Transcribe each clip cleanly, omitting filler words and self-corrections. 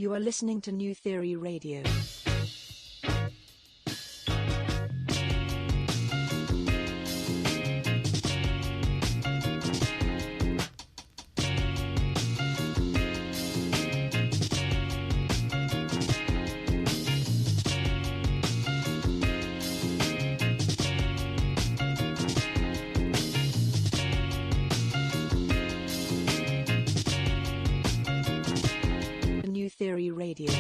You are listening to New Theory Radio. Theory Radio.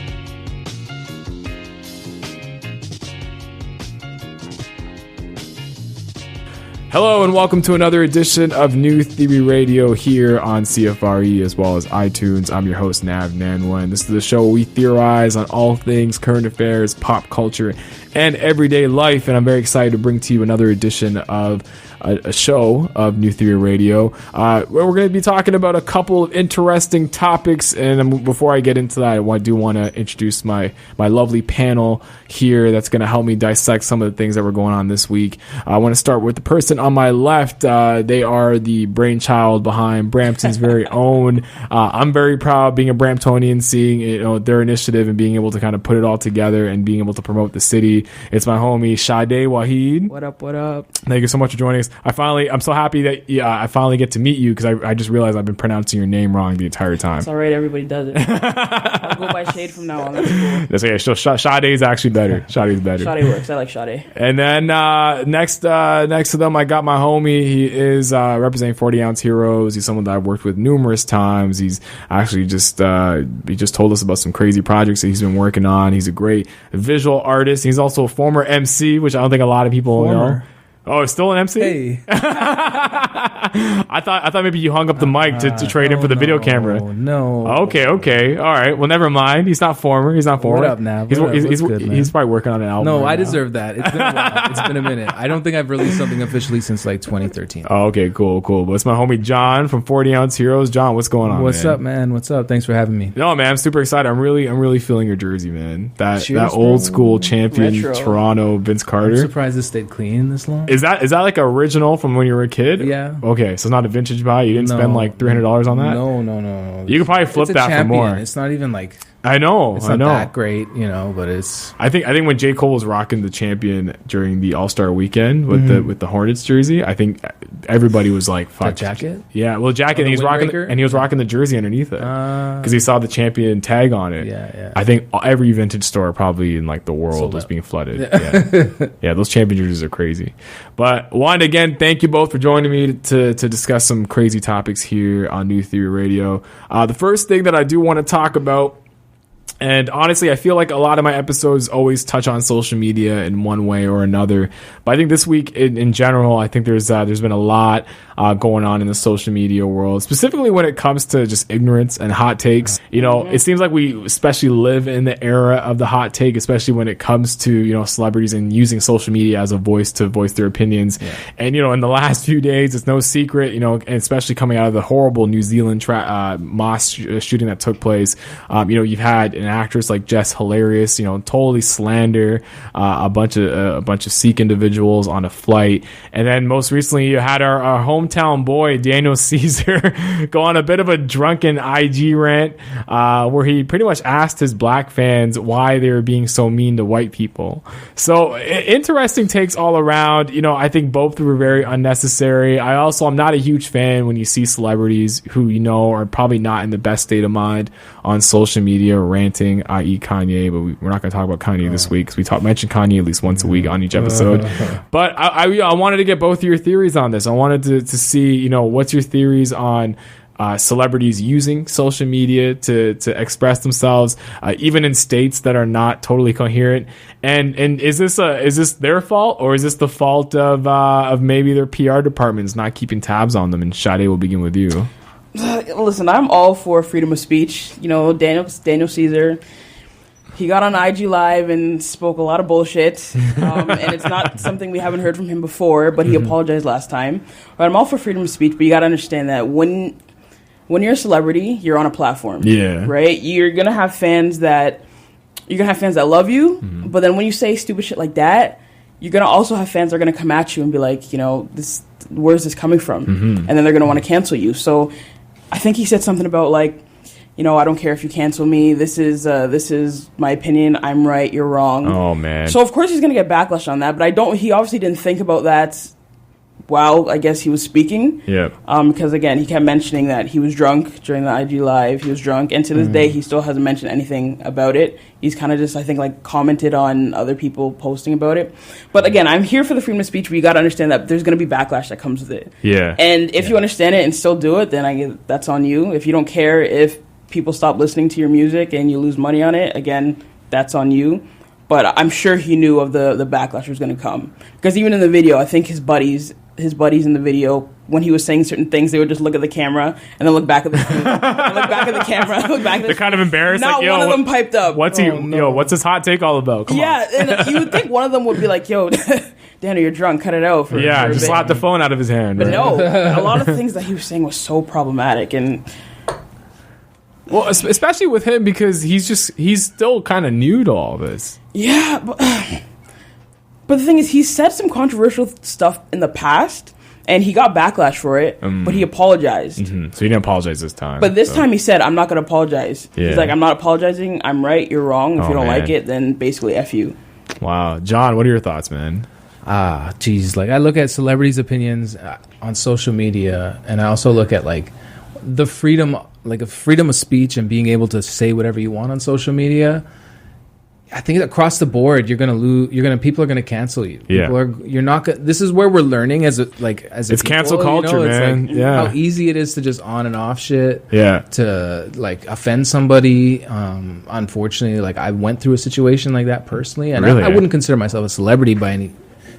Hello and welcome to another edition of New Theory Radio here on CFRE as well as iTunes. I'm your host Nav Nanwa, and this is the show where we theorize on all things current affairs, pop culture, and everyday life. And I'm very excited to bring to you another edition of a show of New Theory Radio, where we're going to be talking about a couple of interesting topics. And before I get into that, I do want to introduce my lovely panel here that's going to help me dissect some of the things that were going on this week. I want to start with the person on my left. They are the brainchild behind Brampton's very own. I'm very proud being a Bramptonian, seeing their initiative and being able to kind of put it all together and being able to promote the city. It's my homie Sade Waheed. What up? What up? Thank you so much for joining us. I'm so happy that I finally get to meet you, because I just realized I've been pronouncing your name wrong the entire time. It's all right. Everybody does it. I'll go by Shade from now on. That's cool. That's okay. So Sade is actually better. Sade is better. Sade works. I like Sade. And then next to them, I got my homie. He is representing 40 Ounce Heroes. He's someone that I've worked with numerous times. He's actually just told us about some crazy projects that he's been working on. He's a great visual artist. He's also a former MC, which I don't think a lot of people know. Oh, it's still an MC? Hey. I thought maybe you hung up the mic to trade in for the video camera. No. Okay. All right. Well, never mind. He's not former. What up, Nav? He's probably working on an album. No, right I now. deserve that. It's been a while. It's been a minute. I don't think I've released something officially since like 2013. Oh, okay, cool. But it's my homie John from 40 Ounce Heroes. John, what's going on? What's up, man? What's up? Thanks for having me. No, man, I'm super excited. I'm really feeling your jersey, man. That Cheers, old bro. school champion Retro. Toronto Vince Carter. I'm surprised it stayed clean this long. Is that like original from when you were a kid? Yeah. Okay, so it's not a vintage buy. You didn't No. spend like $300 on that. No. You could probably flip It's a that for champion. more. It's not even like I know. it's not that great, but it's. I think when J. Cole was rocking the champion during the All-Star weekend with the Hornets jersey, I think everybody was like, "Fuck That jacket." Yeah, well, jacket, and he was rocking the jersey underneath it because he saw the champion tag on it. Yeah. I think every vintage store probably in like the world Sold was out. being flooded. Yeah, those champion jerseys are crazy. But one again, thank you both for joining me to discuss some crazy topics here on New Theory Radio. The first thing that I do want to talk about. And honestly, I feel like a lot of my episodes always touch on social media in one way or another. But I think this week, in general, I think there's been a lot going on in the social media world, specifically when it comes to just ignorance and hot takes. It seems like we especially live in the era of the hot take, especially when it comes to celebrities and using social media as a voice to voice their opinions. Yeah. And in the last few days, it's no secret, and especially coming out of the horrible New Zealand mosque shooting that took place. You've had an actress like Jess, hilarious, totally slander a bunch of Sikh individuals on a flight. And then most recently you had our hometown boy Daniel Caesar go on a bit of a drunken IG rant where he pretty much asked his black fans why they were being so mean to white people. So interesting takes all around. I think both were very unnecessary. I'm not a huge fan when you see celebrities who are probably not in the best state of mind on social media ranting, i.e. Kanye, but we're not going to talk about Kanye this week because we mention Kanye at least once a week on each episode. But I wanted to get both of your theories on this. I wanted to see, what's your theories on celebrities using social media to express themselves, even in states that are not totally coherent. And is this their fault, or is this the fault of maybe their PR departments not keeping tabs on them? And Sade, will begin with you. Listen, I'm all for freedom of speech. Daniel Caesar, he got on IG Live and spoke a lot of bullshit. And it's not something we haven't heard from him before, but he apologized last time. But I'm all for freedom of speech, but you got to understand that when you're a celebrity, you're on a platform. Yeah. Right? You're going to have fans that love you, but then when you say stupid shit like that, you're going to also have fans that are going to come at you and be like, where's this coming from? And then they're going to want to cancel you. So I think he said something about like, I don't care if you cancel me. This is my opinion. I'm right. You're wrong. Oh man. So of course he's gonna get backlash on that. But he obviously didn't think about that while I guess he was speaking. Yeah. Because again, he kept mentioning that he was drunk during the IG live. He was drunk, and to this day, he still hasn't mentioned anything about it. He's kind of just, I think, like commented on other people posting about it. But again, I'm here for the freedom of speech. But you got to understand that there's going to be backlash that comes with it. Yeah. And if you understand it and still do it, then that's on you. If you don't care if people stop listening to your music and you lose money on it, again, that's on you. But I'm sure he knew of the backlash was going to come, because even in the video, I think his buddies in the video, when he was saying certain things, they would just look at the camera and then look back at the screen, and look back at the camera, look back at the They're kind of embarrassed. Not like, one of them piped up. What's what's his hot take all about? Come on. And you would think one of them would be like, "Yo, Daniel, you're drunk. Cut it out." For a just bit. slap the phone out of his hand. But right? no, a lot of the things that he was saying was so problematic, and Well, especially with him, because he's still kind of new to all this. yeah. But the thing is, he said some controversial stuff in the past, and he got backlash for it, but he apologized. Mm-hmm. So he didn't apologize this time. But this time he said, "I'm not going to apologize." Yeah. He's like, "I'm not apologizing. I'm right. You're wrong. If you don't man. like it, then basically F you." Wow. John, what are your thoughts, man? Geez, like I look at celebrities' opinions on social media, and I also look at like the freedom, like a freedom of speech and being able to say whatever you want on social media. I think across the board, people are gonna cancel you. Yeah. You're not gonna, this is where we're learning as it's people, cancel culture, it's man. like Yeah. how easy it is to just on and off shit. Yeah. To like offend somebody. Unfortunately, like I went through a situation like that personally, and Really? I wouldn't consider myself a celebrity by any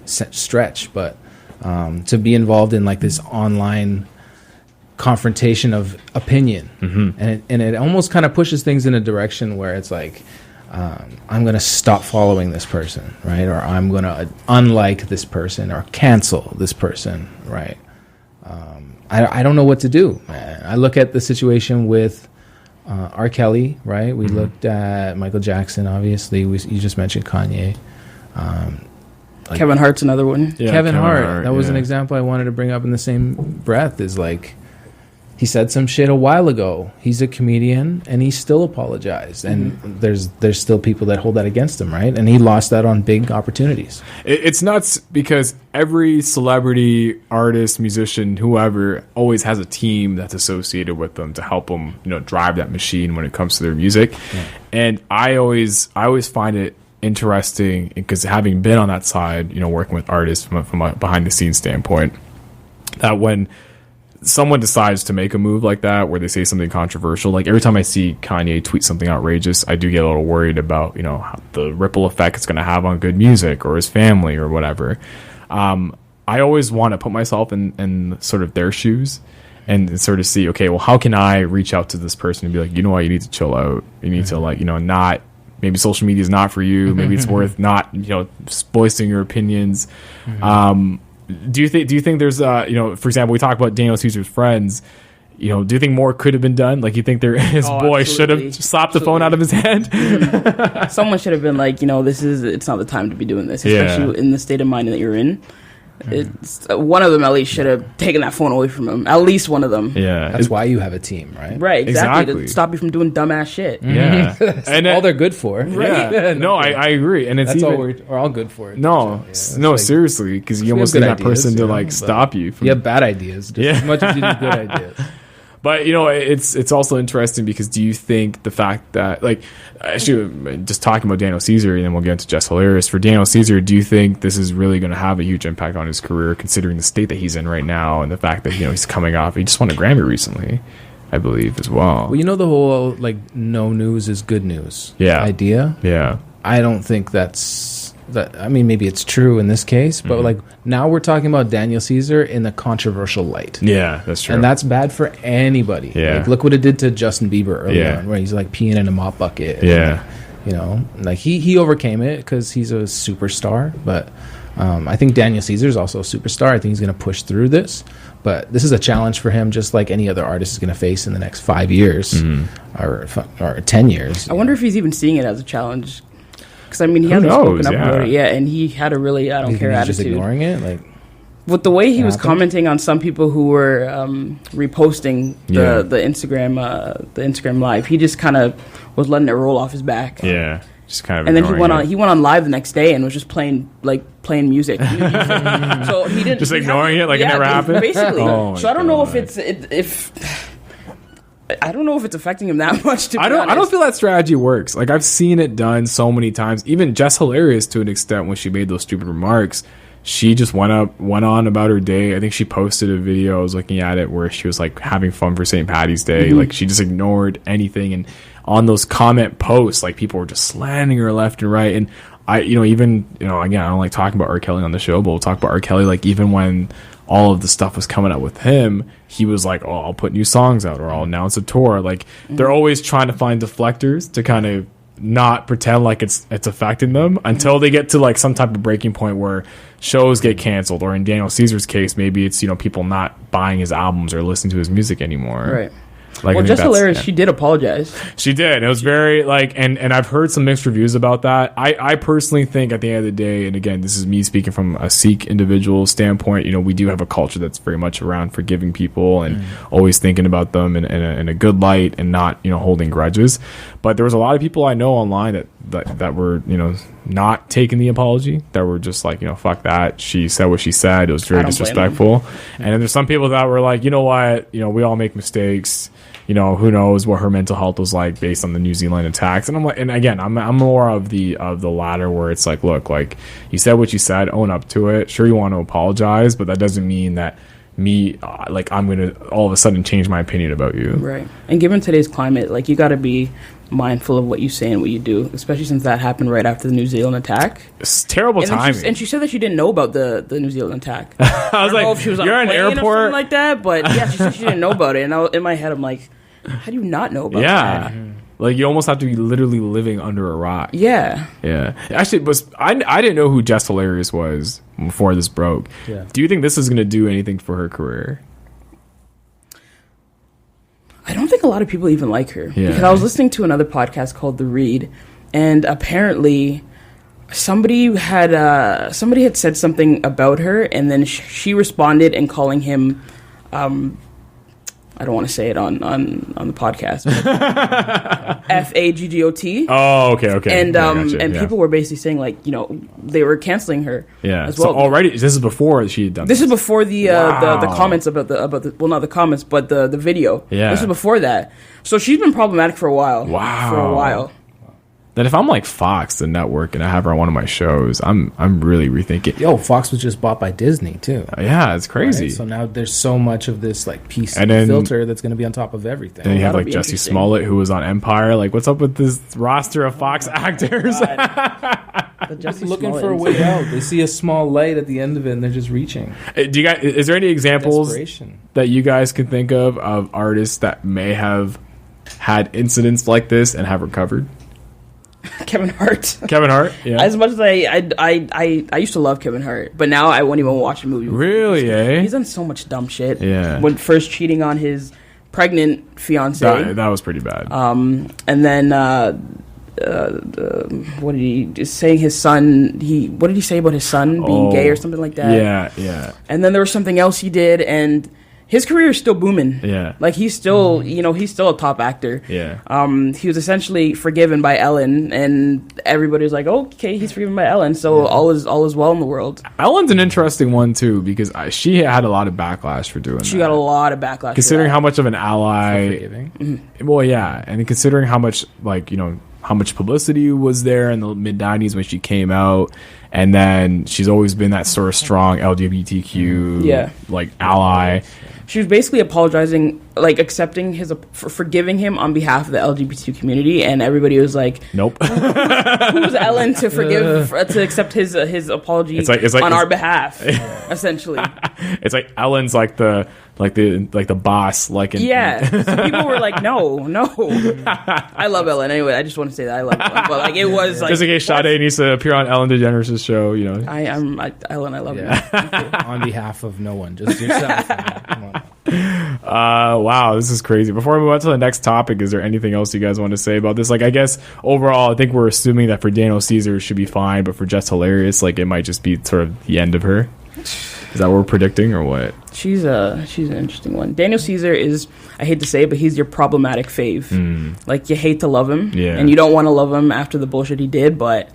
stretch, but to be involved in like this online confrontation of opinion, and it almost kind of pushes things in a direction where it's like, I'm going to stop following this person, right? Or I'm going to unlike this person or cancel this person, right? I don't know what to do, man. I look at the situation with R. Kelly, right? We looked at Michael Jackson, obviously. You just mentioned Kanye. Kevin Hart's another one. Yeah, Kevin Hart. That was an yeah. example I wanted to bring up in the same breath, is like, he said some shit a while ago. He's a comedian, and he still apologized. And there's still people that hold that against him, right? And he lost that on big opportunities. It's nuts because every celebrity, artist, musician, whoever, always has a team that's associated with them to help them, drive that machine when it comes to their music. Yeah. And I always find it interesting, because having been on that side, working with artists from a behind the scenes standpoint, that when someone decides to make a move like that where they say something controversial, like every time I see Kanye tweet something outrageous, I do get a little worried about how the ripple effect it's going to have on good music or his family or whatever. I always want to put myself in sort of their shoes and sort of see, okay, well, how can I reach out to this person and be like, you know what, you need to chill out, you need to not, maybe social media is not for you, maybe it's worth not voicing your opinions. Do you think there's for example, we talk about Daniel Caesar's friends, do you think more could have been done? Like, you think his boy should have slapped the phone out of his hand? Someone should have been like, it's not the time to be doing this, especially in the state of mind that you're in. It's one of them at least should have taken that phone away from him. At least one of them. Yeah, that's why you have a team, right? Right, exactly. To stop you from doing dumbass shit. Yeah, and all they're good for. Right. Yeah. No, I agree, and it's that's even, all we're all good for. No, no, seriously, because you almost need that person to stop you. You have bad ideas, just as much as you do good ideas. But it's also interesting because do you think the fact that, like, actually just talking about Daniel Caesar, and then we'll get into Jess Hilarious. For Daniel Caesar, do you think this is really going to have a huge impact on his career, considering the state that he's in right now and the fact that he's coming off? He just won a Grammy recently, I believe, as well. Well, the whole no news is good news idea. Yeah, I don't think that's. I mean, maybe it's true in this case, but like now we're talking about Daniel Caesar in the controversial light. Yeah, that's true. And that's bad for anybody. Yeah. Like, look what it did to Justin Bieber early on, where he's like peeing in a mop bucket. Yeah. And, like he overcame it because he's a superstar. But I think Daniel Caesar is also a superstar. I think he's going to push through this. But this is a challenge for him, just like any other artist is going to face in the next 5 years or 10 years. I wonder if he's even seeing it as a challenge. Because, I mean, he hasn't spoken up about it yet, and he had a really I don't care attitude. Just ignoring it? with the way he was commenting on some people who were reposting the Instagram live, he just kind of was letting it roll off his back. Yeah, just kind of. And then he went on live the next day and was just playing music. So he didn't just ignoring it like it never happened. Basically. So I don't know if I don't know if it's affecting him that much. I don't feel that strategy works. Like, I've seen it done so many times. Even Jess Hilarious, to an extent, when she made those stupid remarks, she just went on about her day. I think she posted a video. I was looking at it where she was like having fun for St. Patty's Day. Mm-hmm. Like, she just ignored anything. And on those comment posts, like, people were just slandering her left and right. And again, I don't like talking about R. Kelly on the show, but we'll talk about R. Kelly. Like, even when all of the stuff was coming up with him, he was like, oh, I'll put new songs out, or I'll announce a tour. Like, they're always trying to find deflectors to kind of not pretend like it's affecting them until they get to like some type of breaking point where shows get canceled, or in Daniel Caesar's case, maybe it's, people not buying his albums or listening to his music anymore. Right. Like, well, just hilarious. She did apologize. She did. It was very and I've heard some mixed reviews about that. I personally think at the end of the day, and again, this is me speaking from a Sikh individual standpoint, we do have a culture that's very much around forgiving people and always thinking about them in a good light and not, holding grudges. But there was a lot of people I know online that were, not taking the apology, that were just like, fuck that. She said what she said. It was very disrespectful. And then there's some people that were like, you know what, we all make mistakes. Who knows what her mental health was like based on the New Zealand attacks. And I'm like, and again, I'm more of the latter, where it's like, look, like, you said what you said, own up to it. Sure, you want to apologize, but that doesn't mean that I'm going to all of a sudden change my opinion about you. Right. And given today's climate, like, you got to be mindful of what you say and what you do, especially since that happened right after the New Zealand attack. It's terrible timing. And she said that she didn't know about the New Zealand attack. I was like, know if she was on you're an airport or something like that, but yeah, she said she didn't know about it. And in my head, I'm like, how do you not know about that? Yeah. Like, you almost have to be literally living under a rock. Yeah. Yeah. Actually, I didn't know who Jess Hilarious was before this broke. Yeah. Do you think this is going to do anything for her career? I don't think a lot of people even like her. Yeah. Because I was listening to another podcast called The Read, and apparently somebody had said something about her, and then she responded and calling him... I don't want to say it on the podcast. Faggot. Oh, okay. And people were basically saying, like, they were canceling her. Yeah. As well. So already, this is before she had done. This is before the comments about the well, not the comments, but the video. Yeah. This is before that. So she's been problematic for a while. Wow. For a while. Then if I'm like Fox, the network, and I have her on one of my shows, I'm really rethinking. Yo, Fox was just bought by Disney too. Yeah, it's crazy. Right? So now there's so much of this like PC filter that's going to be on top of everything. And you have like Jesse Smollett, who was on Empire. Like, what's up with this roster of Fox actors? Just looking for a way out. They see a small light at the end of it, and they're just reaching. Do you guys? Is there any examples that you guys can think of artists that may have had incidents like this and have recovered? Kevin Hart. Yeah. As much as I used to love Kevin Hart, but now I won't even watch a movie. Really, He's done so much dumb shit. Yeah. When first cheating on his pregnant fiancée. That was pretty bad. And then what did he just saying his son? What did he say about his son being gay or something like that? Yeah. And then there was something else he did, and his career is still booming. Yeah. Like, he's still, he's still a top actor. Yeah. He was essentially forgiven by Ellen, and everybody's like, okay, he's forgiven by Ellen, so all is well in the world. Ellen's an interesting one, too, because she had a lot of backlash for doing that. She got a lot of backlash. Considering how much of an ally... Well, yeah, and considering how much, how much publicity was there in the mid-90s when she came out, and then she's always been that sort of strong LGBTQ ally. She was basically apologizing, like accepting forgiving him on behalf of the LGBT community, and everybody was like, "Nope, who's Ellen to forgive to accept his apology on our behalf?" Essentially, it's like Ellen's like the boss, so people were like, no. I love Ellen anyway. I just want to say that I love Ellen, but like, it was like, just in case Sade needs to appear on Ellen DeGeneres' show, I'm Ellen. I love you. On behalf of no one, just yourself. Come on. Wow, this is crazy. Before we move on to the next topic, is there anything else you guys want to say about this? Like, I guess overall, I think we're assuming that for Daniel Caesar it should be fine, but for Jess Hilarious, like, it might just be sort of the end of her. Is that what we're predicting or what? She's an interesting one. Daniel Caesar is, I hate to say it, but he's your problematic fave. Like, you hate to love him, and you don't want to love him after the bullshit he did, but...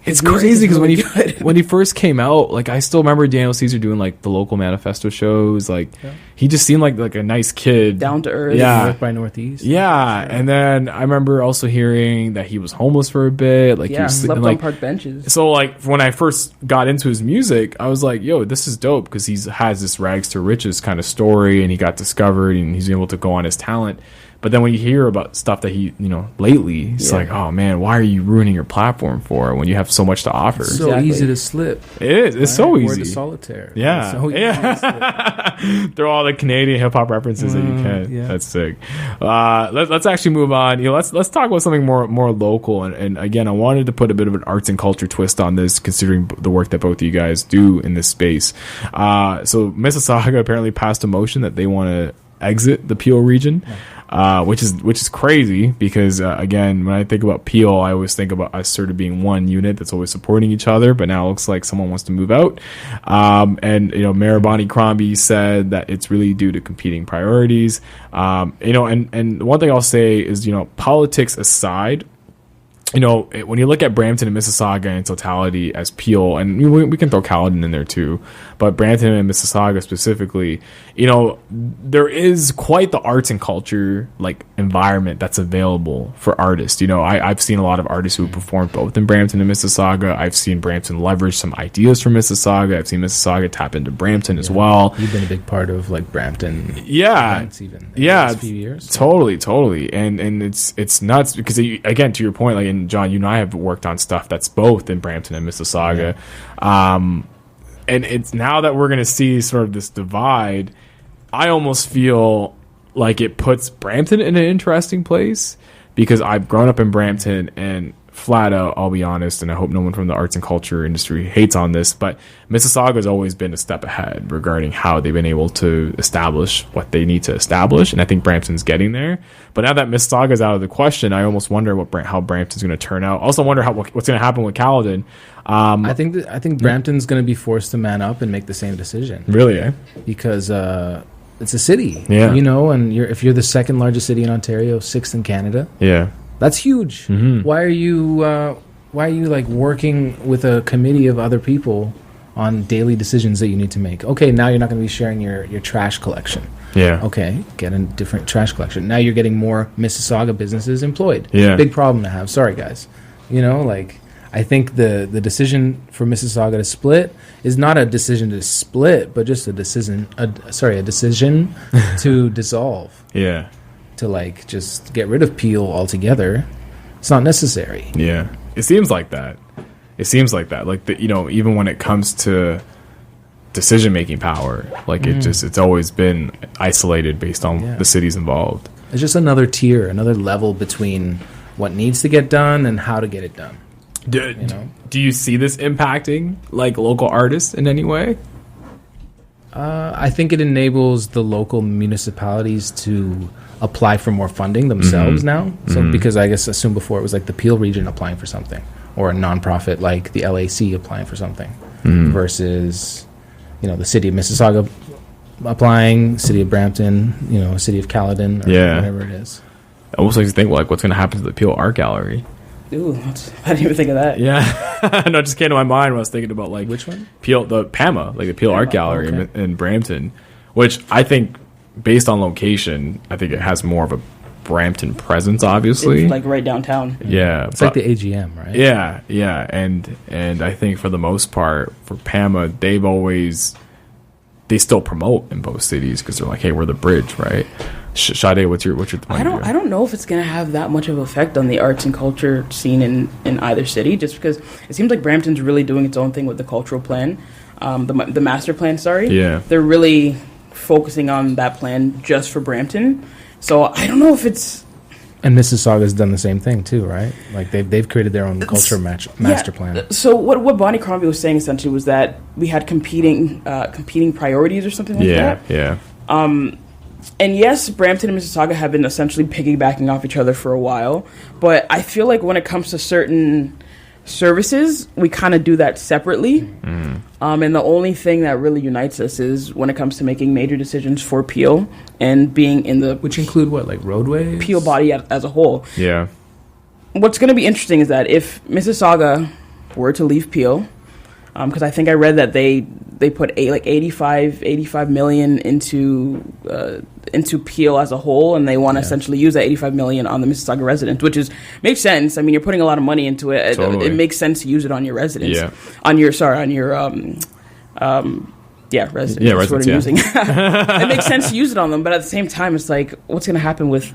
It's crazy because when he first came out, like, I still remember Daniel Caesar doing like the local manifesto shows. Like, he just seemed like a nice kid, down to earth. Yeah, North by Northeast. Yeah, and then I remember also hearing that he was homeless for a bit. Like, he was slept like, on park benches. So, like, when I first got into his music, I was like, "Yo, this is dope," because he has this rags to riches kind of story, and he got discovered, and he's able to go on his talent. But then when you hear about stuff that he, lately, it's like, oh man, why are you ruining your platform for when you have so much to offer? It's so easy to slip. It is. It's so easy. Word to solitaire. Yeah. It's so easy to slip. Throw all the Canadian hip hop references that you can. Yeah. That's sick. Let's actually move on. Let's talk about something more local. And again, I wanted to put a bit of an arts and culture twist on this, considering the work that both of you guys do in this space. So Mississauga apparently passed a motion that they want to exit the Peel region. Which is crazy because again, when I think about Peel, I always think about us sort of being one unit that's always supporting each other. But now it looks like someone wants to move out, and Mayor Bonnie Crombie said that it's really due to competing priorities. And one thing I'll say is, politics aside, when you look at Brampton and Mississauga in totality as Peel, and we can throw Caledon in there too, but Brampton and Mississauga specifically, there is quite the arts and culture like environment that's available for artists. I've seen a lot of artists who perform both in Brampton and Mississauga. I've seen Brampton leverage some ideas from Mississauga. I've seen Mississauga tap into Brampton as well. You've been a big part of like Brampton events even in the last few years. Totally. And it's nuts because again, to your point, like in John, you and I have worked on stuff that's both in Brampton and Mississauga. And it's now that we're going to see sort of this divide, I almost feel like it puts Brampton in an interesting place because I've grown up in Brampton and flat out, I'll be honest, and I hope no one from the arts and culture industry hates on this, but Mississauga has always been a step ahead regarding how they've been able to establish what they need to establish, and I think Brampton's getting there. But now that Mississauga is out of the question, I almost wonder how Brampton's going to turn out. Also wonder what's going to happen with Caledon. I think Brampton's going to be forced to man up and make the same decision. Really, eh? Because it's a city, yeah. And if you're the second largest city in Ontario, sixth in Canada, yeah. That's huge. Mm-hmm. Why are you like working with a committee of other people on daily decisions that you need to make? Okay, now you're not going to be sharing your trash collection. Yeah. Okay, get a different trash collection. Now you're getting more Mississauga businesses employed. Yeah. Big problem to have. Sorry, guys. I think the decision for Mississauga to split is not a decision to split, but just a decision to dissolve. Yeah. To just get rid of Peel altogether. It's not necessary. Yeah, it seems like that. Like even when it comes to decision making power, like it's always been isolated based on the cities involved. It's just another tier, another level between what needs to get done and how to get it done. Do you see this impacting like local artists in any way? I think it enables the local municipalities to apply for more funding themselves now. So because I guess assume before it was like the Peel region applying for something or a nonprofit like the LAC applying for something versus the city of Mississauga applying, city of Brampton, city of Caledon or whatever it is. I almost like to think what's going to happen to the Peel Art Gallery. Ooh, I didn't even think of that. Yeah. No, it just came to my mind when I was thinking about which one? Peel, the PAMA, like the Peel Art Gallery in Brampton, which I think based on location, I think it has more of a Brampton presence, obviously. It's like right downtown. Yeah. It's like the AGM, right? Yeah. And I think for the most part, for PAMA, they still promote in both cities because they're like, hey, we're the bridge, right? Sade, what's your point? I don't know if it's going to have that much of an effect on the arts and culture scene in either city, just because it seems like Brampton's really doing its own thing with the cultural plan, the master plan. Sorry, yeah, they're really focusing on that plan just for Brampton. So I don't know if it's. And Mississauga's done the same thing too, right? Like they've created their own culture master plan. So what Bonnie Crombie was saying essentially was that we had competing priorities or something like that. Yeah. And yes, Brampton and Mississauga have been essentially piggybacking off each other for a while, but I feel like when it comes to certain services, we kind of do that separately. And the only thing that really unites us is when it comes to making major decisions for Peel and being in the... Which include what, like roadways? Peel body as a whole. Yeah. What's going to be interesting is that if Mississauga were to leave Peel, because I think I read that they put 85 million into Peel as a whole, and they want to essentially use that 85 million on the Mississauga residents, which makes sense. I mean, you're putting a lot of money into it. Totally. It makes sense to use it on your residents. Yeah. Residents. Yeah, That's residents, what I'm using. It makes sense to use it on them, but at the same time, it's like, what's going to happen with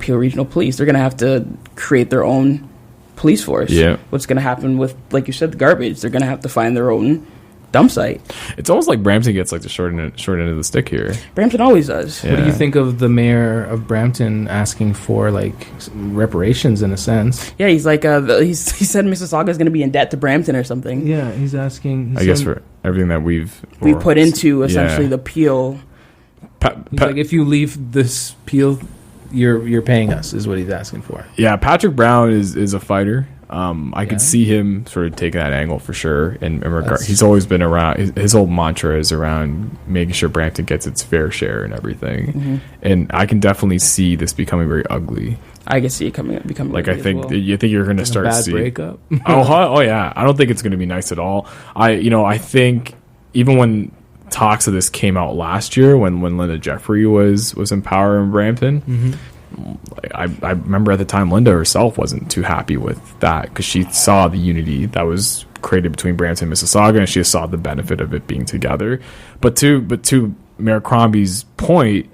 Peel Regional Police? They're going to have to create their own police force. Yeah. What's going to happen with, like you said, the garbage? They're going to have to find their own dump site. It's almost like Brampton gets like the short end of the stick here. Brampton always does. Yeah. What do you think of the mayor of Brampton asking for like reparations in a sense? Yeah, he's like he said Mississauga is going to be in debt to Brampton or something. Yeah, he's asking. I guess for everything that we put into essentially the Peel. Like if you leave this Peel, you're paying us is what he's asking for. Yeah, Patrick Brown is a fighter. I could see him sort of taking that angle for sure. And he's always been around. His whole mantra is around making sure Brampton gets its fair share and everything. Mm-hmm. And I can definitely see this becoming very ugly. I can see it becoming like ugly I think as well. you think you're going to start to see breakup. oh yeah, I don't think it's going to be nice at all. I think even when talks of this came out last year when Linda Jeffrey was in power in Brampton. Mm-hmm. I remember at the time Linda herself wasn't too happy with that because she saw the unity that was created between Brampton and Mississauga, and she saw the benefit of it being together. But to Mayor Crombie's point,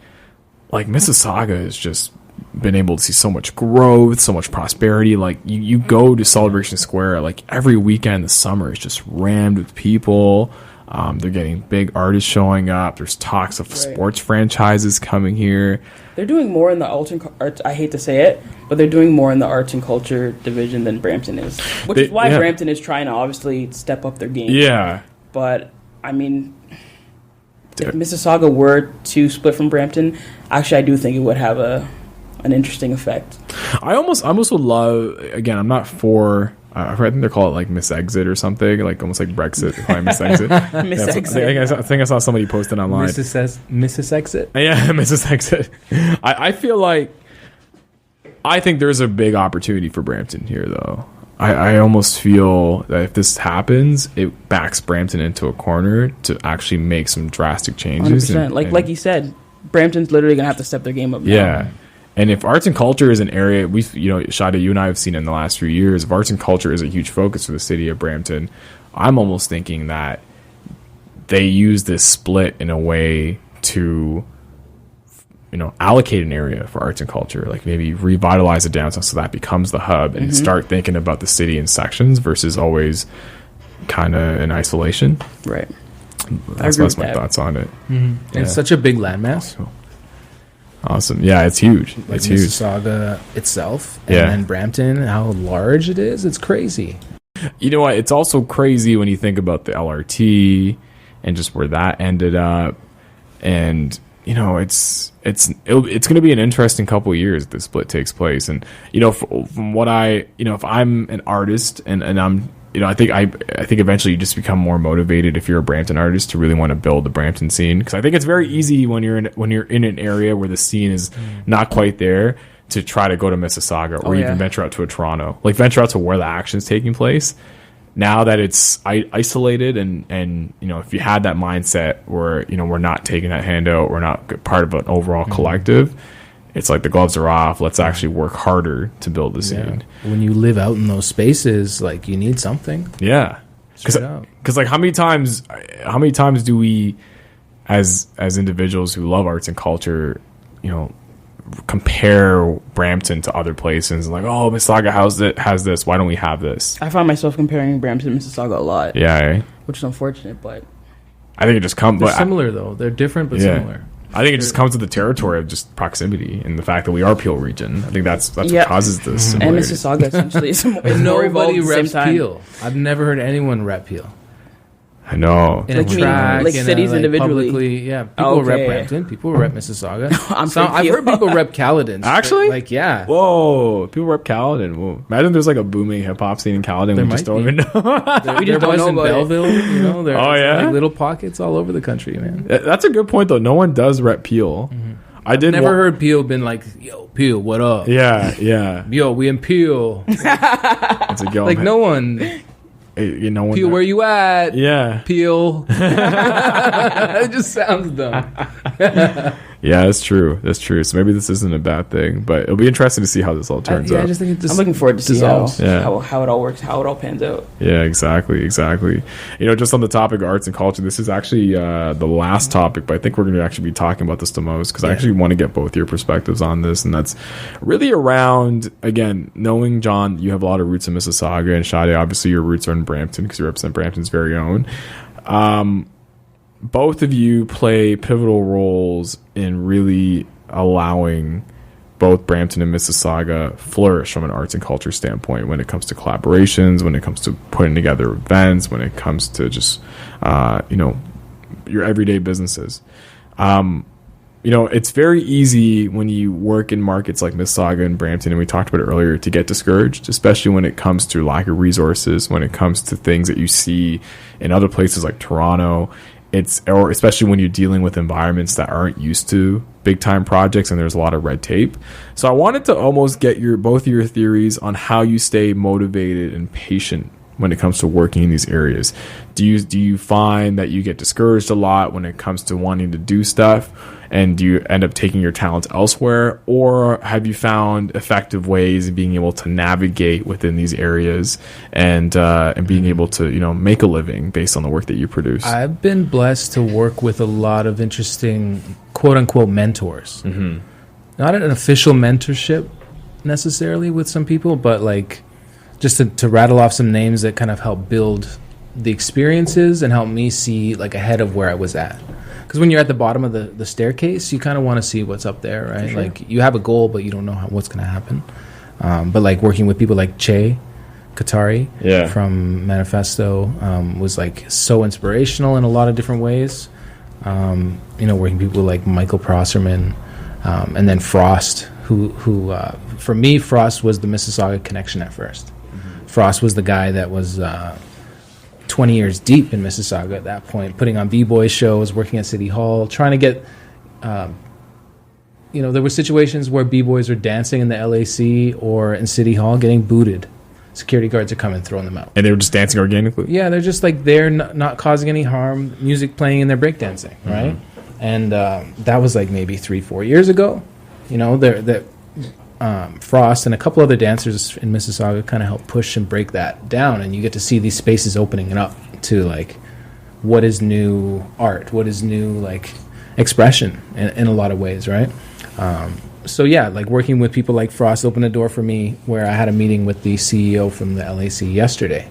like Mississauga has just been able to see so much growth, so much prosperity. Like you go to Celebration Square, like every weekend this summer is just rammed with people. They're getting big artists showing up. There's talks of sports franchises coming here. They're doing more in the arts. I hate to say it, but they're doing more in the arts and culture division than Brampton is, which is why Brampton is trying to obviously step up their game. Yeah, but I mean, if Mississauga were to split from Brampton, actually, I do think it would have an interesting effect. I almost would love. Again, I'm not for. I think they call it like Miss Exit or something, like almost like Brexit. They call it Miss Exit. Miss Exit. I think I saw somebody posted online. Mrs. Exit? Yeah, Mrs. Exit. I feel like I think there's a big opportunity for Brampton here, though. I almost feel that if this happens, it backs Brampton into a corner to actually make some drastic changes. 100%. Like you said, Brampton's literally going to have to step their game up now. Yeah. And if arts and culture is an area Shada, you and I have seen in the last few years, if arts and culture is a huge focus for the city of Brampton, I'm almost thinking that they use this split in a way to, allocate an area for arts and culture, like maybe revitalize the downtown so that becomes the hub and start thinking about the city in sections versus always kind of in isolation. Right. That's my thoughts on it. Mm-hmm. Yeah. It's such a big landmass. Cool. Awesome. Yeah, it's huge. Like it's huge. Mississauga itself, and then Brampton, how large it is. It's crazy. You know what? It's also crazy when you think about the LRT and just where that ended up. And, it's going to be an interesting couple of years if the split takes place. And, from what if I'm an artist and I'm, I think eventually you just become more motivated if you're a Brampton artist to really want to build the Brampton scene, because I think it's very easy when you're in an area where the scene is not quite there to try to go to Mississauga or even venture out to a Toronto, like venture out to where the action is taking place. Now that it's isolated and if you had that mindset where we're not taking that handout, we're not part of an overall collective. It's like the gloves are off. Let's actually work harder to build the scene. Yeah. When you live out in those spaces, like you need something. Yeah, because like how many times do we, as individuals who love arts and culture, compare Brampton to other places? Like, oh, Mississauga has this. Why don't we have this? I find myself comparing Brampton and Mississauga a lot. Yeah, which is unfortunate, but I think it just comes. They're similar though. They're different but similar. I think it just comes with the territory of just proximity and the fact that we are Peel region. I think that's what causes this. And Mississauga essentially is more nobody evolved reps at the same time. Peel. I've never heard anyone rep Peel. I know. In Like a you mean, track, like in cities a, individually? publicly, yeah. People rep Okay. Brampton. People rep Mississauga. I'm I've heard people rep Caledon. Actually? Like, yeah. Whoa, people rep Caledon. Whoa. Imagine there's like a booming hip hop scene in Caledon. There We just might don't be. even know. We just don't know in about it. Belleville, you know, there's yeah? like little pockets all over the country, man. That's a good point though. No one does rep Peel. I did Never heard Peel been like, yo, Peel, what up? Yeah, yeah. Yo, we in Peel. It's like, yo, Like, man. no one. You know, Peel, where you at? Yeah, Peel. It just sounds dumb. yeah, that's true. That's true. So maybe this isn't a bad thing, but it'll be interesting to see how this all turns I out. just think it just I'm looking forward to see how, dissolves. Yeah. how it all works, how it all pans out. Yeah, exactly. You know, just on the topic of arts and culture, this is actually the last topic, but I think we're going to actually be talking about this the most because I actually want to get both your perspectives on this, and that's really around, again, knowing, John, you have a lot of roots in Mississauga, and Shadi, obviously your roots are in Brampton because you represent Brampton's very own. Both of you play pivotal roles in really allowing both Brampton and Mississauga flourish from an arts and culture standpoint when it comes to collaborations, when it comes to putting together events, when it comes to just, you know, your everyday businesses. You know, it's very easy when you work in markets like Mississauga and Brampton, and we talked about it earlier, to get discouraged, especially when it comes to lack of resources, when it comes to things that you see in other places like Toronto. Or especially when you're dealing with environments that aren't used to big time projects and there's a lot of red tape. So I wanted to almost get both of your theories on how you stay motivated and patient when it comes to working in these areas. Do you find that you get discouraged a lot when it comes to wanting to do stuff, and do you end up taking your talents elsewhere, or have you found effective ways of being able to navigate within these areas and being able to, you know, make a living based on the work that you produce? I've been blessed to work with a lot of interesting quote unquote mentors. Mm-hmm. Not an official mentorship necessarily with some people, but like just to rattle off some names that kind of help build the experiences and help me see like ahead of where I was at. Because when you're at the bottom of the staircase, you kind of want to see what's up there, right? Sure. Like you have a goal, but you don't know what's going to happen. But like working with people like Che Katari from Manifesto was like so inspirational in a lot of different ways. You know, working with people like Michael Prosserman, and then Frost, who for me, Frost was the Mississauga connection at first. Mm-hmm. Frost was the guy that was 20 years deep in Mississauga at that point, putting on B-boy shows, working at City Hall, trying to get, you know, there were situations where B-boys are dancing in the LAC or in City Hall getting booted. Security guards are coming, throwing them out. And they were just dancing organically? Yeah, they're just like there, not causing any harm, music playing and they're breakdancing, right? And that was like maybe 3-4 years ago. You know, Frost and a couple other dancers in Mississauga kind of help push and break that down, and you get to see these spaces opening up to like what is new art, what is new like expression in a lot of ways, right? So yeah, like working with people like Frost opened a door for me where I had a meeting with the CEO from the LAC yesterday,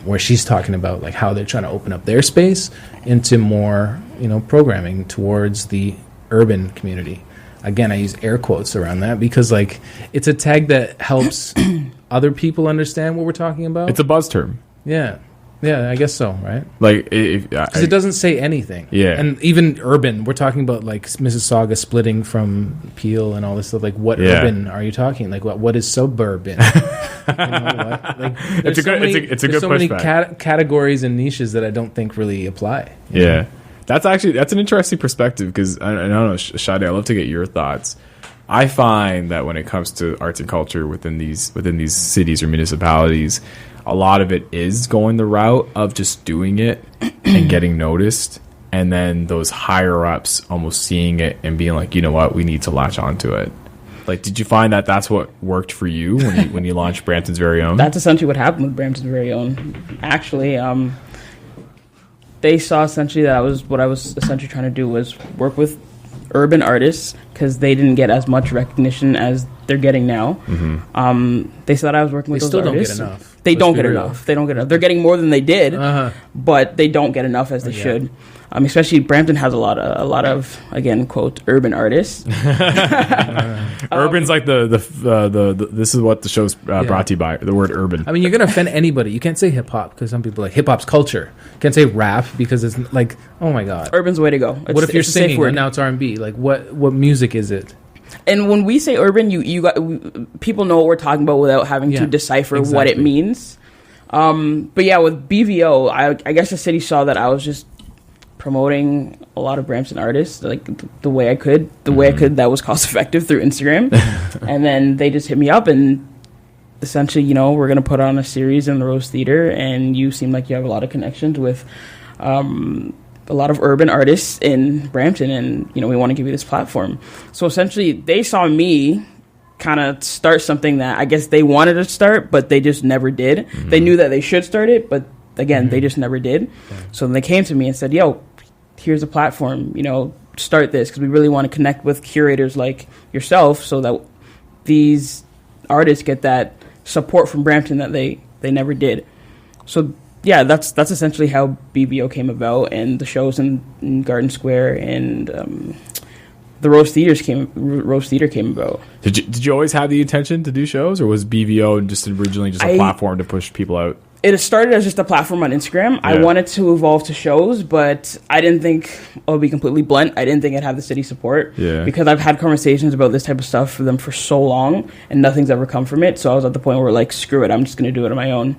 where she's talking about like how they're trying to open up their space into more, you know, programming towards the urban community. Again, I use air quotes around that because like it's a tag that helps other people understand what we're talking about. It's a buzz term. Yeah, I guess so, right? Like, Because it doesn't say anything. Yeah. And even urban, we're talking about like Mississauga splitting from Peel and all this stuff. Like, what urban are you talking? Like, what is suburban? You know, like, It's a good so many pushback. categories and niches that I don't think really apply. you know? Yeah. That's an interesting perspective because I don't know, Shadi, I'd love to get your thoughts. I find that when it comes to arts and culture within these cities or municipalities, a lot of it is going the route of just doing it and getting noticed, and then those higher ups almost seeing it and being like, you know what, we need to latch onto it. Like, did you find that that's what worked for you when you launched Brampton's Very Own? That's essentially what happened with Brampton's Very Own. Actually, they saw essentially that what I was essentially trying to do was work with urban artists because they didn't get as much recognition as they're getting now. They said I was working with those artists. Don't get enough. They don't get enough. They don't get enough. They're getting more than they did, but they don't get enough as they should. Especially Brampton has a lot of again quote urban artists. Urban's like the this is what the show's brought to you by, the word urban. I mean, you're gonna offend anybody. You can't say hip hop because some people are like hip hop's culture. You can't say rap because it's like, oh my god, urban's the way to go. What if you're singing and now it's R&B? Like what music is it? And when we say urban, you got people know what we're talking about without having to decipher what it means. But yeah, with BVO, I guess the city saw that I was just promoting a lot of Brampton artists like the way I could. That was cost effective through Instagram. And then they just hit me up and essentially, we're going to put on a series in the Rose Theater, and you seem like you have a lot of connections with a lot of urban artists in Brampton, and we want to give you this platform. So essentially they saw me kind of start something that I guess they wanted to start, but they just never did. They knew that they should start it, but again, they just never did. So they came to me and said, yo, here's a platform, start this, because we really want to connect with curators like yourself so that these artists get that support from Brampton that they never did. So yeah, that's essentially how BBO came about, and the shows in Garden Square and the Rose Theater came about. Did you always have the intention to do shows, or was BVO just originally just a platform to push people out? It started as just a platform on Instagram. I wanted to evolve to shows, but I didn't think, I'll be completely blunt, I didn't think I'd have the city support. Yeah. Because I've had conversations about this type of stuff for them for so long, and nothing's ever come from it. So I was at the point where, like, screw it, I'm just going to do it on my own.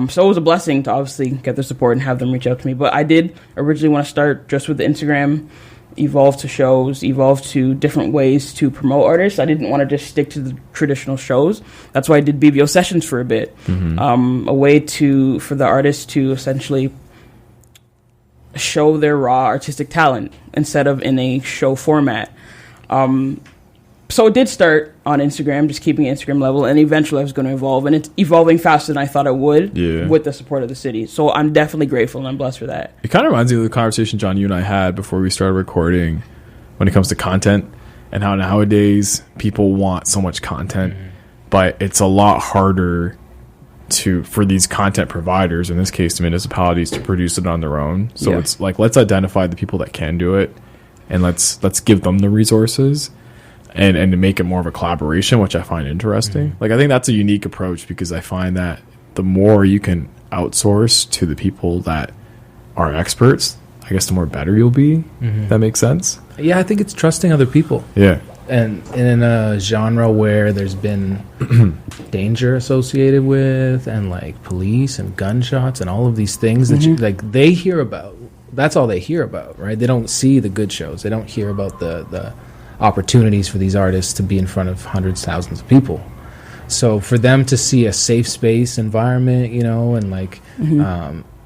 So it was a blessing to obviously get their support and have them reach out to me. But I did originally want to start just with the Instagram, evolve to shows, evolve to different ways to promote artists. I didn't want to just stick to the traditional shows. That's why I did BBO sessions for a bit. A way for the artists to essentially show their raw artistic talent instead of in a show format. So it did start on Instagram, just keeping it Instagram level, and eventually I was going to evolve, and it's evolving faster than I thought it would with the support of the city. So I'm definitely grateful, and I'm blessed for that. It kind of reminds me of the conversation, John, you and I had before we started recording when it comes to content, and how nowadays people want so much content, but it's a lot harder for these content providers, in this case the municipalities, to produce it on their own. So it's like, let's identify the people that can do it, and let's give them the resources. And to make it more of a collaboration, which I find interesting. Like, I think that's a unique approach, because I find that the more you can outsource to the people that are experts, I guess the more better you'll be. That makes sense? Yeah, I think it's trusting other people. Yeah. And in a genre where there's been danger associated with, and like police and gunshots and all of these things that you, like, they hear about. That's all they hear about, right? They don't see the good shows. They don't hear about the opportunities for these artists to be in front of hundreds, thousands of people. So for them to see a safe space environment, and like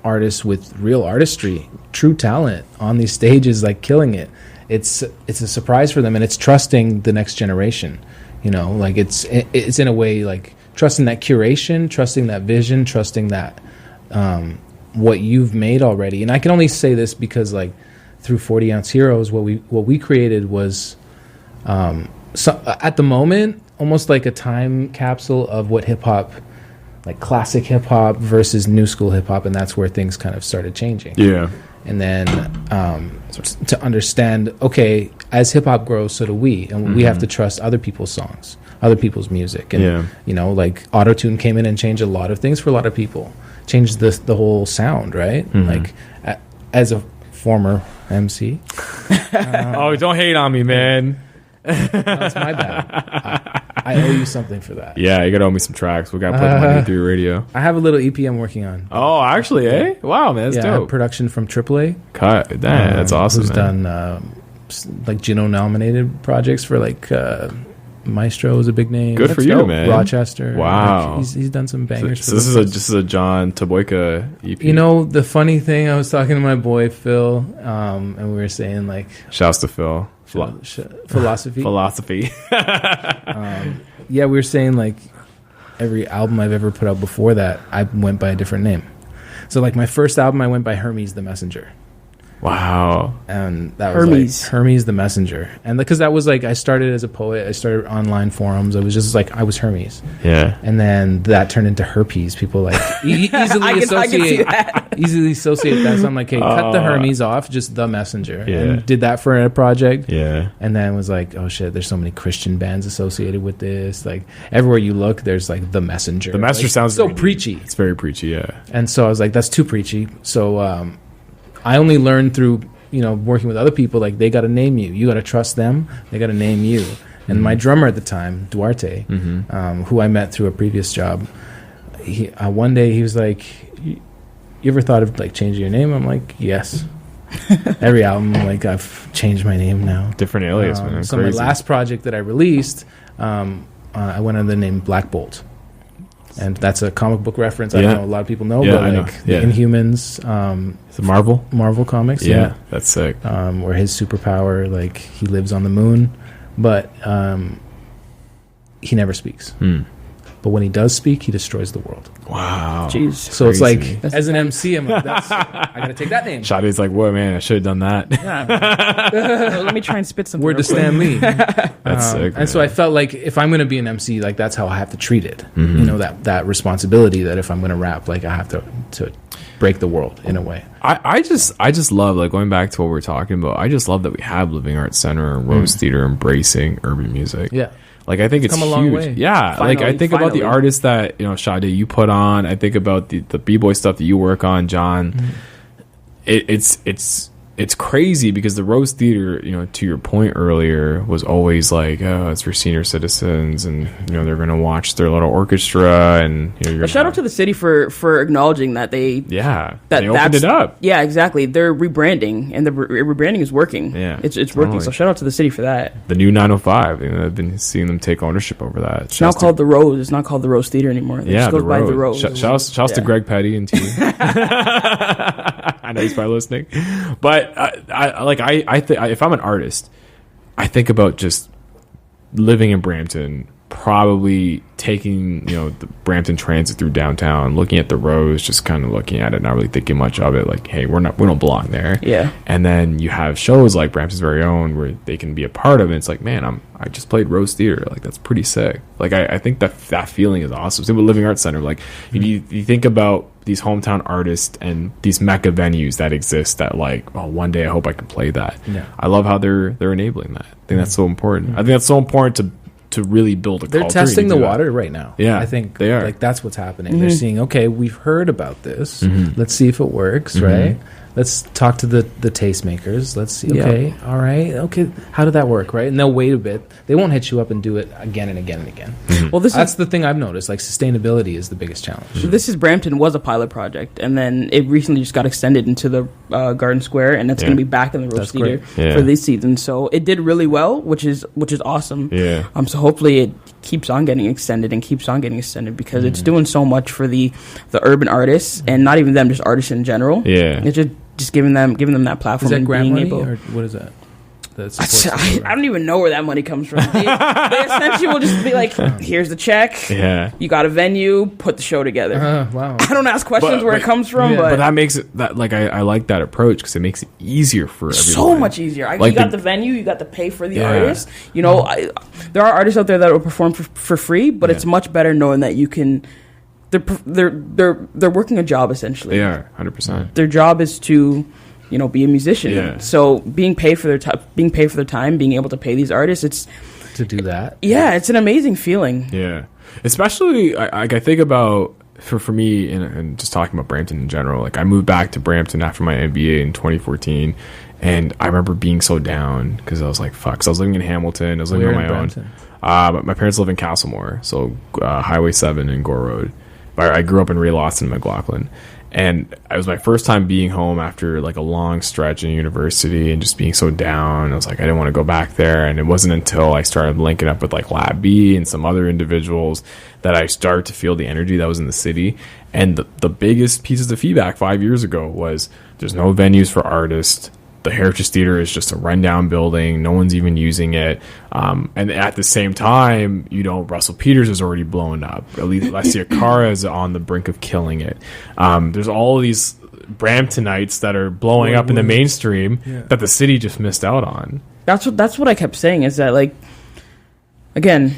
artists with real artistry, true talent on these stages, like killing it, it's a surprise for them, and it's trusting the next generation. Like it's in a way like trusting that curation, trusting that vision, trusting that what you've made already. And I can only say this because, like, through 40 Ounce Heroes, what we created was so at the moment almost like a time capsule of what hip hop, like classic hip hop versus new school hip hop, and that's where things kind of started changing. Yeah. And then to understand, okay, as hip hop grows, so do we, and we have to trust other people's songs, other people's music, and like auto-tune came in and changed a lot of things for a lot of people, changed the whole sound, right? Like as a former MC. Oh, don't hate on me, man. That's my bad. I owe you something for that. Yeah, you gotta owe me some tracks. We gotta put them on New Radio. I have a little EP I'm working on. Oh, actually, eh? Wow, man, that's dope. Production from AAA. That's awesome. Who's done like Juno nominated projects for like Maestro is a big name. Good for you, man. Rochester. Wow, like, he's done some bangers. So this is a Jawn Taboika EP. The funny thing, I was talking to my boy Phil, and we were saying like, shouts to Phil. Philosophy. Yeah, we were saying like every album I've ever put out before that, I went by a different name. So like my first album, I went by Hermes the Messenger. Wow. And that Hermes. was like Hermes the Messenger. And because that was like, I started as a poet, I started online forums. I was just like, I was Hermes. Yeah. And then that turned into herpes. People like easily I can see easily associate that. So I'm like, hey, cut the Hermes off, just the Messenger. Yeah. And did that for a project. Yeah. And then was like, oh shit, there's so many Christian bands associated with this. Like everywhere you look, there's like the Messenger. The Messenger like, sounds so very preachy. It's very preachy, yeah. And so I was like, that's too preachy. So I only learned through, working with other people. Like they got to name you. You got to trust them. They got to name you. And my drummer at the time, Duarte, who I met through a previous job, one day he was like, "You ever thought of like changing your name?" I'm like, "Yes." Every album, like I've changed my name now. Different alias, man. So Crazy. my last project that I released, I went under the name Black Bolt. And that's a comic book reference. I know a lot of people know, but like the Inhumans, it's a Marvel comics. Yeah, that's sick. Where his superpower, like he lives on the moon, but he never speaks. But when he does speak, he destroys the world. Wow. Jeez. So it's Crazy. like, as an MC, I'm like, I gotta take that name. Shade's like, whoa, man, I should have done that. Let me try and spit something. Word to Stan Lee. That's sick. And so I felt like if I'm going to be an MC, like that's how I have to treat it. That responsibility that if I'm going to rap, like I have to break the world in a way. I just love, like, going back to what we're talking about, I just love that we have Living Arts Center and Rose Theater embracing urban music. Yeah. Like, I think it's come a huge. long way. Yeah. Finally, like, I think about the artists that, Sade, you put on. I think about the B-boy stuff that you work on, John. It's crazy because the Rose Theater, to your point earlier, was always like, oh, it's for senior citizens, and they're going to watch their little orchestra, and But shout out to the city for acknowledging that they they opened it up. Yeah, exactly. They're rebranding, and the rebranding is working. Yeah, it's totally. working. So shout out to the city for that. The new 905. I've been seeing them take ownership over that. It's now called the Rose. It's not called the Rose Theater anymore. It just goes by the Rose. Shouts to Greg Petty and team. I know he's probably listening, but if I'm an artist, I think about just living in Brampton, probably taking the Brampton Transit through downtown, looking at the Rose, just kind of looking at it, not really thinking much of it. Like, hey, we don't belong there. Yeah. And then you have shows like Brampton's Very Own where they can be a part of it. It's like, man, I just played Rose Theater. Like, that's pretty sick. Like, I think that feeling is awesome. Same with Living Arts Center. Like, you think about these hometown artists and these mecca venues that exist that, like, oh, one day I hope I can play that. Yeah. I love how they're enabling that. I think that's so important. I think that's so important to really build a culture. They're testing the water right now. Yeah, I think they are. Like that's what's happening. They're seeing, okay, we've heard about this. Let's see if it works, right? Let's talk to the tastemakers. Let's see. Okay, all right. Okay, how did that work, right? And they'll wait a bit. They won't hit you up and do it again and again and again. Well, that's the thing I've noticed. Like sustainability is the biggest challenge. This is Brampton was a pilot project, and then it recently just got extended into the Garden Square, and it's going to be back in the Rose Theater for this season. So it did really well, which is awesome. Yeah. So hopefully it keeps on getting extended because it's doing so much for the urban artists, and not even them, just artists in general. Yeah. It's just giving them that platform. Is that and grant being money able, or what is that? I don't even know where that money comes from. They essentially will just be like, here's the check. Yeah. You got a venue, put the show together. Wow. I don't ask questions where it comes from, but but that makes it that, like, I like that approach because it makes it easier for everyone. so much easier. Like you got the venue, you got to pay for the artist. There are artists out there that will perform for free, but it's much better knowing that you can. They're working a job essentially. They are 100%. Their job is to, be a musician. Yeah. So being paid for their time, being able to pay these artists, it's to do that. Yeah, it's an amazing feeling. Yeah, especially I think about for me and just talking about Brampton in general. Like, I moved back to Brampton after my MBA in 2014, and I remember being so down because I was like, "Fuck!" So I was living in Hamilton. I was living on my own. But my parents live in Castlemore, so Highway 7 and Gore Road. I grew up in Ray Lawson, McLaughlin. And it was my first time being home after like a long stretch in university and just being so down. I was like, I didn't want to go back there. And it wasn't until I started linking up with like Lab B and some other individuals that I started to feel the energy that was in the city. And the biggest pieces of feedback 5 years ago was there's no venues for artists. The Heritage Theater is just a rundown building. No one's even using it. And at the same time, Russell Peters is already blown up. At least Alessia Cara is on the brink of killing it. There's all of these Bramptonites that are blowing up in the mainstream that the city just missed out on. That's what I kept saying, is that, like, again,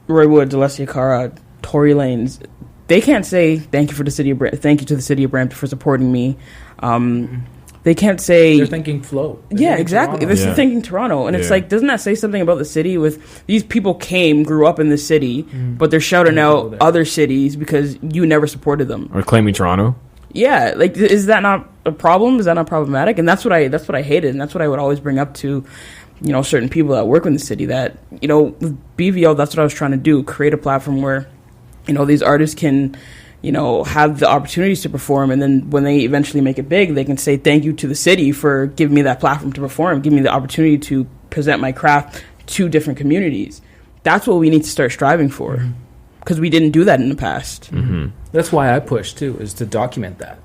Roy Woods, Alessia Cara, Tory Lanez, they can't say thank you to the city of Brampton for supporting me. They can't say... They're thinking flow. Exactly. They're thinking Toronto. And it's like, doesn't that say something about the city? With these people grew up in the city, but they're shouting out other cities because you never supported them. Or claiming Toronto? Yeah. Like, is that not a problem? Is that not problematic? And that's what I hated, and that's what I would always bring up to, certain people that work in the city, that, with BVO, that's what I was trying to do, create a platform where, these artists can... have the opportunities to perform, and then when they eventually make it big, they can say thank you to the city for giving me that platform to perform, giving me the opportunity to present my craft to different communities. That's what we need to start striving for, because we didn't do that in the past. Mm-hmm. That's why I push too, is to document that,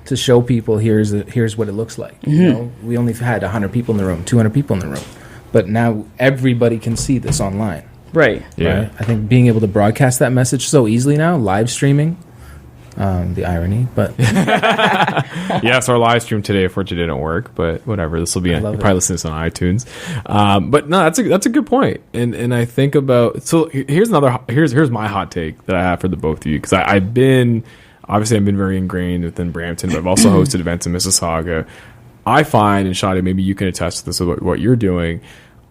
to show people here's what it looks like. We only had 100 people in the room, 200 people in the room, but now everybody can see this online. Right. Yeah. Right? I think being able to broadcast that message so easily now, live streaming. The irony, but yes, our live stream today unfortunately didn't work, but whatever. This will be you'll probably listen to this on iTunes. But no, that's a good point. And I think about, so here's my hot take that I have for the both of you, because I've been very ingrained within Brampton, but I've also hosted events in Mississauga. I find, and Shadi, maybe you can attest to this with what you're doing,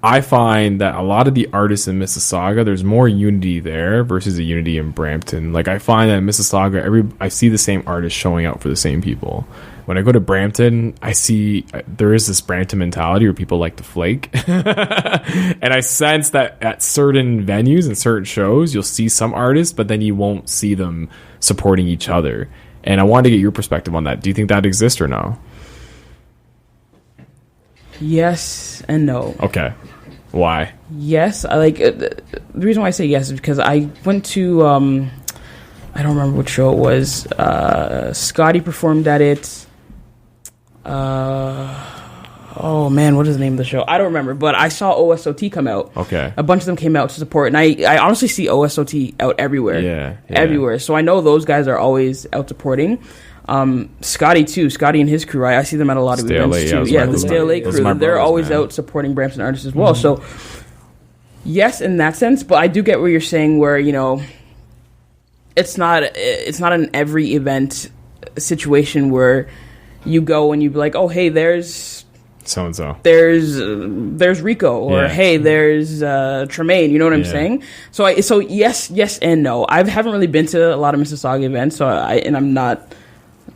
I find that a lot of the artists in Mississauga, there's more unity there versus a unity in Brampton. Like, I find that in Mississauga, I see the same artists showing out for the same people. When I go to Brampton, I see there is this Brampton mentality where people like to flake. And I sense that at certain venues and certain shows, you'll see some artists, but then you won't see them supporting each other. And I wanted to get your perspective on that. Do you think that exists or no? Yes and no. Okay. Why? Yes, I like the reason why I say yes is because I went to I don't remember what show it was. Scotty performed at it. Oh man, what is the name of the show? I don't remember, but I saw OSOT come out. Okay. A bunch of them came out to support, and I honestly see OSOT out everywhere. Yeah. Everywhere. So I know those guys are always out supporting. Scotty too. Scotty and his crew. I see them at a lot of events too. Yeah, the Stay Late crew. They're always out supporting Brampton artists as well. So yes, in that sense, but I do get what you're saying, where it's not an every event situation where you go and you be like, oh hey, there's so and so. There's Rico, or hey, there's Tremaine. You know what I'm saying? So yes and no. I haven't really been to a lot of Mississauga events, so I'm not.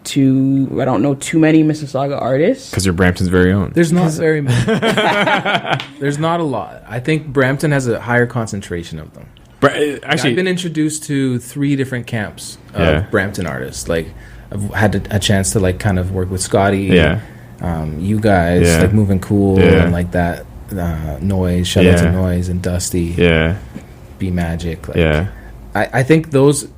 I don't know too many Mississauga artists. Because you're Brampton's very own. There's not very many. There's not a lot. I think Brampton has a higher concentration of them. Actually, I've been introduced to 3 different camps of Brampton artists. Like, I've had a chance to like kind of work with Scotty. Yeah. You guys, like Moving Cool and like that. Noise, shout out to Noise and Dusty. Yeah. Be Magic. Like, I think those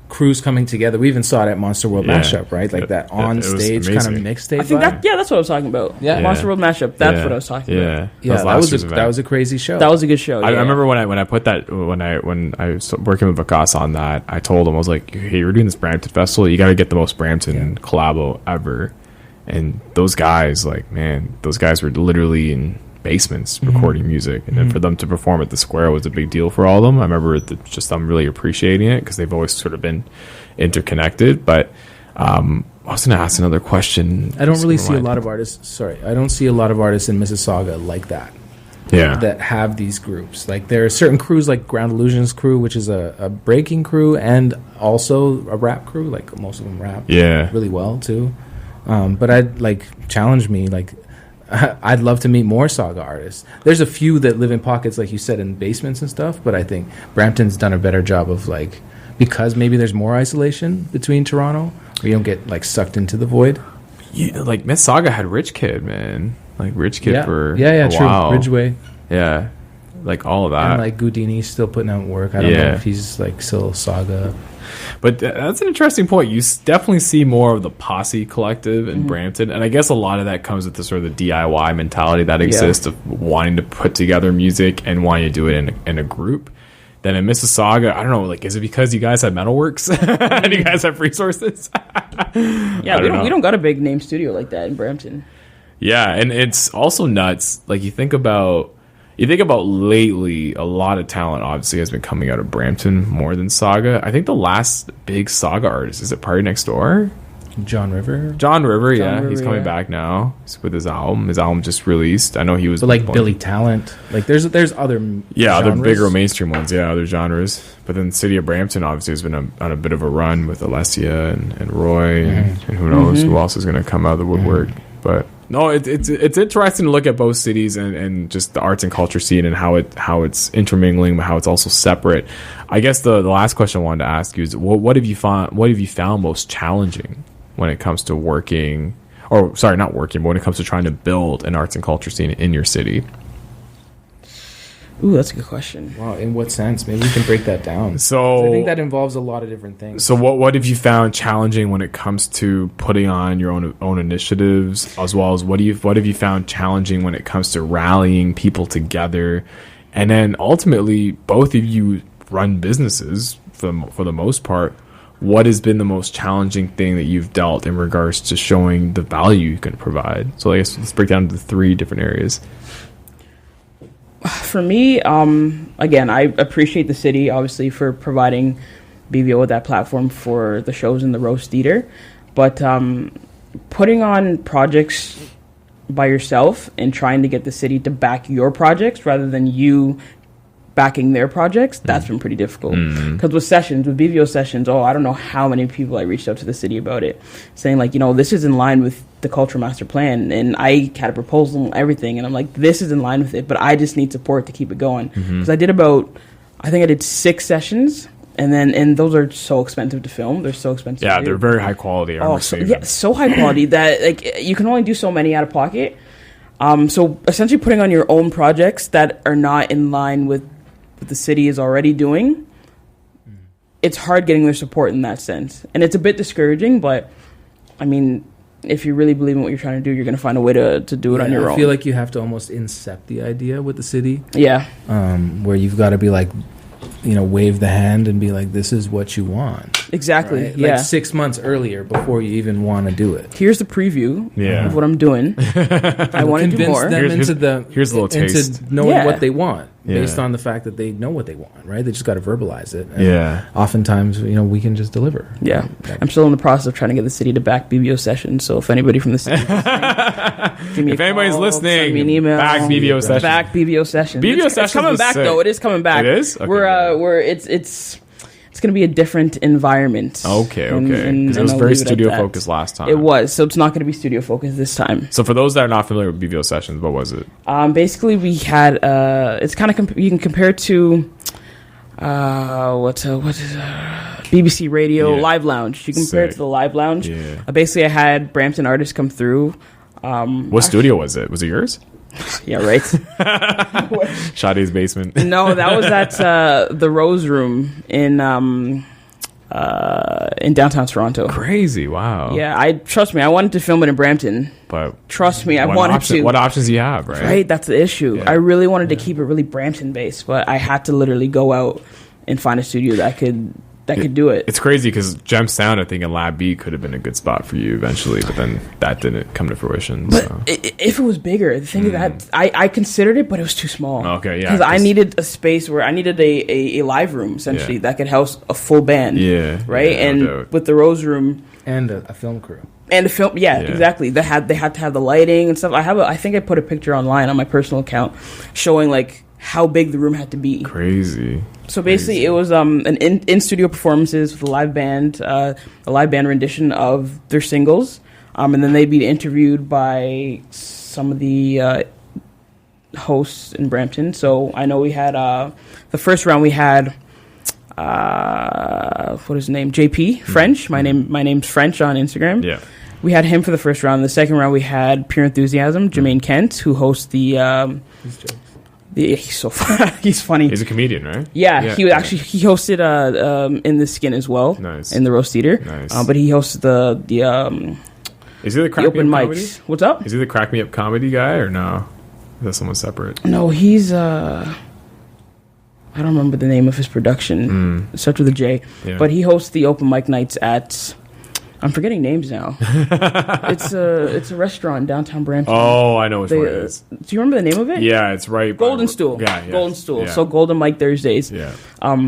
crews coming together. We even saw it at Monster World Mashup, right? Like that on stage kind of mixtape. I think that's what I was talking about. Yeah, Monster World Mashup. That's what I was talking about. Yeah, that was a crazy show. That was a good show. I remember when I put that when I was working with Vikas on that, I told him, I was like, hey, we're doing this Brampton festival. You got to get the most Brampton collabo ever. And those guys, like, man, those guys were literally in basements recording music, and then for them to perform at the Square was a big deal for all of them. I remember just them really appreciating it, because they've always sort of been interconnected. But I was going to ask another question. I don't really see a lot of artists. I don't see a lot of artists in Mississauga like that. Yeah, that have these groups. Like, there are certain crews, like Ground Illusions crew, which is a breaking crew and also a rap crew. Like, most of them rap really well too. But I'd like challenge me, like, I'd love to meet more Saga artists. There's a few that live in pockets, like you said, in basements and stuff, but I think Brampton's done a better job of, like, because maybe there's more isolation between Toronto, where you don't get, like, sucked into the void. Yeah, like, Mississauga had Rich Kid, man. Like, Rich Kid for a true. While. Ridgeway. Yeah. Like, all of that. And, like, Goudini's still putting out work. I don't know if he's, like, still Saga. But that's an interesting point. You definitely see more of the posse collective in Brampton, and I guess a lot of that comes with the sort of the DIY mentality that exists of wanting to put together music and wanting to do it in a group. Then in Mississauga, I don't know, like, is it because you guys have Metalworks and you guys have resources? Yeah, we don't got a big name studio like that in Brampton. Yeah, and it's also nuts. Like, you think about lately, a lot of talent obviously has been coming out of Brampton more than Saga. I think the last big Saga artist, is it Party Next Door? John River, He's coming back now. He's with his album. His album just released. I know he was. But like Billy Talent, like there's other other bigger mainstream ones. Yeah, other genres. But then City of Brampton obviously has been on a bit of a run with Alessia and Roy and who knows who else is going to come out of the woodwork. But no, it's interesting to look at both cities and just the arts and culture scene and how it's intermingling, but how it's also separate. I guess the last question I wanted to ask you is what have you found most challenging when it comes to but when it comes to trying to build an arts and culture scene in your city? Ooh, that's a good question. Wow, in what sense? Maybe we can break that down. So I think that involves a lot of different things. So what have you found challenging when it comes to putting on your own initiatives, as well as what have you found challenging when it comes to rallying people together? And then ultimately, both of you run businesses for the most part. What has been the most challenging thing that you've dealt in regards to showing the value you can provide? So I guess let's break down into 3 different areas. For me, again, I appreciate the city, obviously, for providing BVO with that platform for the shows in the Roast Theater. But putting on projects by yourself and trying to get the city to back your projects rather than you backing their projects, that's been pretty difficult. Because with BVO sessions, I don't know how many people I reached out to the city about it, saying like, this is in line with the culture master plan, and I had a proposal and everything, and I'm like, this is in line with it, but I just need support to keep it going. Because I did 6 sessions, and those are so expensive to film. They're so expensive. Yeah, they're very high quality. So high quality that like you can only do so many out of pocket. So essentially putting on your own projects that are not in line with what the city is already doing, it's hard getting their support in that sense. And it's a bit discouraging, but I mean, if you really believe in what you're trying to do, you're going to find a way to do it on your own. I feel like you have to almost incept the idea with the city. Yeah. Where you've got to be like, wave the hand and be like, this is what you want. Exactly. Right? Yeah. Like 6 months earlier before you even want to do it. Here's the preview of what I'm doing. I want to do more. Here's a little taste. Into knowing what they want based on the fact that they know what they want, right? They just got to verbalize it. And oftentimes, we can just deliver. Yeah. I'm still in the process of trying to get the city to back BVO sessions. So if anybody from the city give me if anybody's listening, send me an email. Back BVO sessions. Back BVO sessions. It's coming back sick. though. It is coming back. It is? Okay, it's going to be a different environment. Okay. Because it was very studio focused last time. It was. So it's not going to be studio focused this time. So for those that are not familiar with BVO sessions, what was it? Basically, we had it's kind of you can compare it to what is BBC Radio Live Lounge. You can compare it to the Live Lounge. Yeah. Basically, I had Brampton artists come through. What studio was it? Was it yours? Yeah, right. Sade's basement. No, that was at the Rose Room in downtown Toronto. Crazy! Wow. Yeah, trust me. I wanted to film it in Brampton, but trust me, I wanted to. What options do you have? Right, that's the issue. Yeah. I really wanted to keep it really Brampton based, but I had to literally go out and find a studio that could do it. It's crazy because Gem Sound, I think, and Lab B could have been a good spot for you eventually, but then that didn't come to fruition. But so. If it was bigger, the thing is that I considered it, but it was too small. Okay, yeah. Because I needed a space where I needed a live room, essentially, that could house a full band. Yeah. Right? Yeah, and with the Rose Room. And a film crew. And the film, exactly. They had to have the lighting and stuff. I think I put a picture online on my personal account showing, like, how big the room had to be. Crazy. So basically, it was an in-studio performances with a live band rendition of their singles, and then they'd be interviewed by some of the hosts in Brampton. So I know we had the first round we had what is his name? JP French. My name's French on Instagram. Yeah. We had him for the first round. The second round we had Pure Enthusiasm, Jermaine Kent, who hosts the. He's so funny. He's funny. He's a comedian, right? Yeah, he hosted In the Skin as well. Nice. In the Roast Theater. Nice. But he hosted the is he the Crack open Me Up mics. Comedy? What's up? Is he the Crack Me Up Comedy guy or no? Is that someone separate? No, he's I don't remember the name of his production. It starts with a J. Yeah. But he hosts the open mic nights at... I'm forgetting names now. It's a restaurant in downtown Brampton. Oh, I know which one it is. Do you remember the name of it? Yeah, it's right. Golden Stool. Yeah. Golden Stool. Yeah. So Golden Mic Thursdays. Yeah.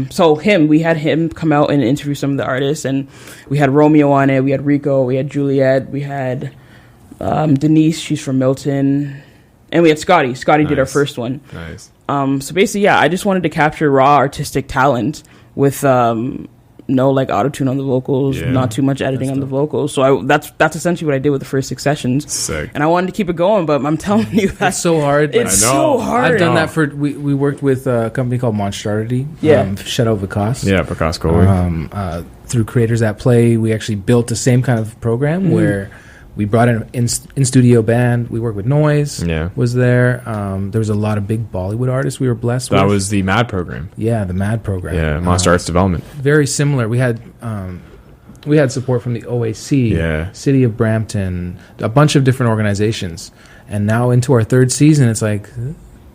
So we had him come out and interview some of the artists, and we had Romeo on it, we had Rico, we had Juliet, we had Denise, she's from Milton, and we had Scotty. Scotty did our first one. Nice. So basically, yeah, I just wanted to capture raw artistic talent with no like auto-tune on the vocals, not too much editing on the vocals. So that's essentially what I did with the first 6 sessions. Sick. And I wanted to keep it going, but I'm telling you, That's so hard. it's I know. so hard. I've done that for. We worked with a company called Monstrosity. Yeah. Shadow Vikas. Yeah, Prakash Kohli. Through Creators at Play, we actually built the same kind of program where we brought in studio band. We worked with Noise. Yeah. Was there. There was a lot of big Bollywood artists we were blessed with. That was the MAD program. Yeah, the MAD program. Yeah, Monster Arts Development. Very similar. We had support from the OAC, City of Brampton, a bunch of different organizations. And now into our 3rd season, it's like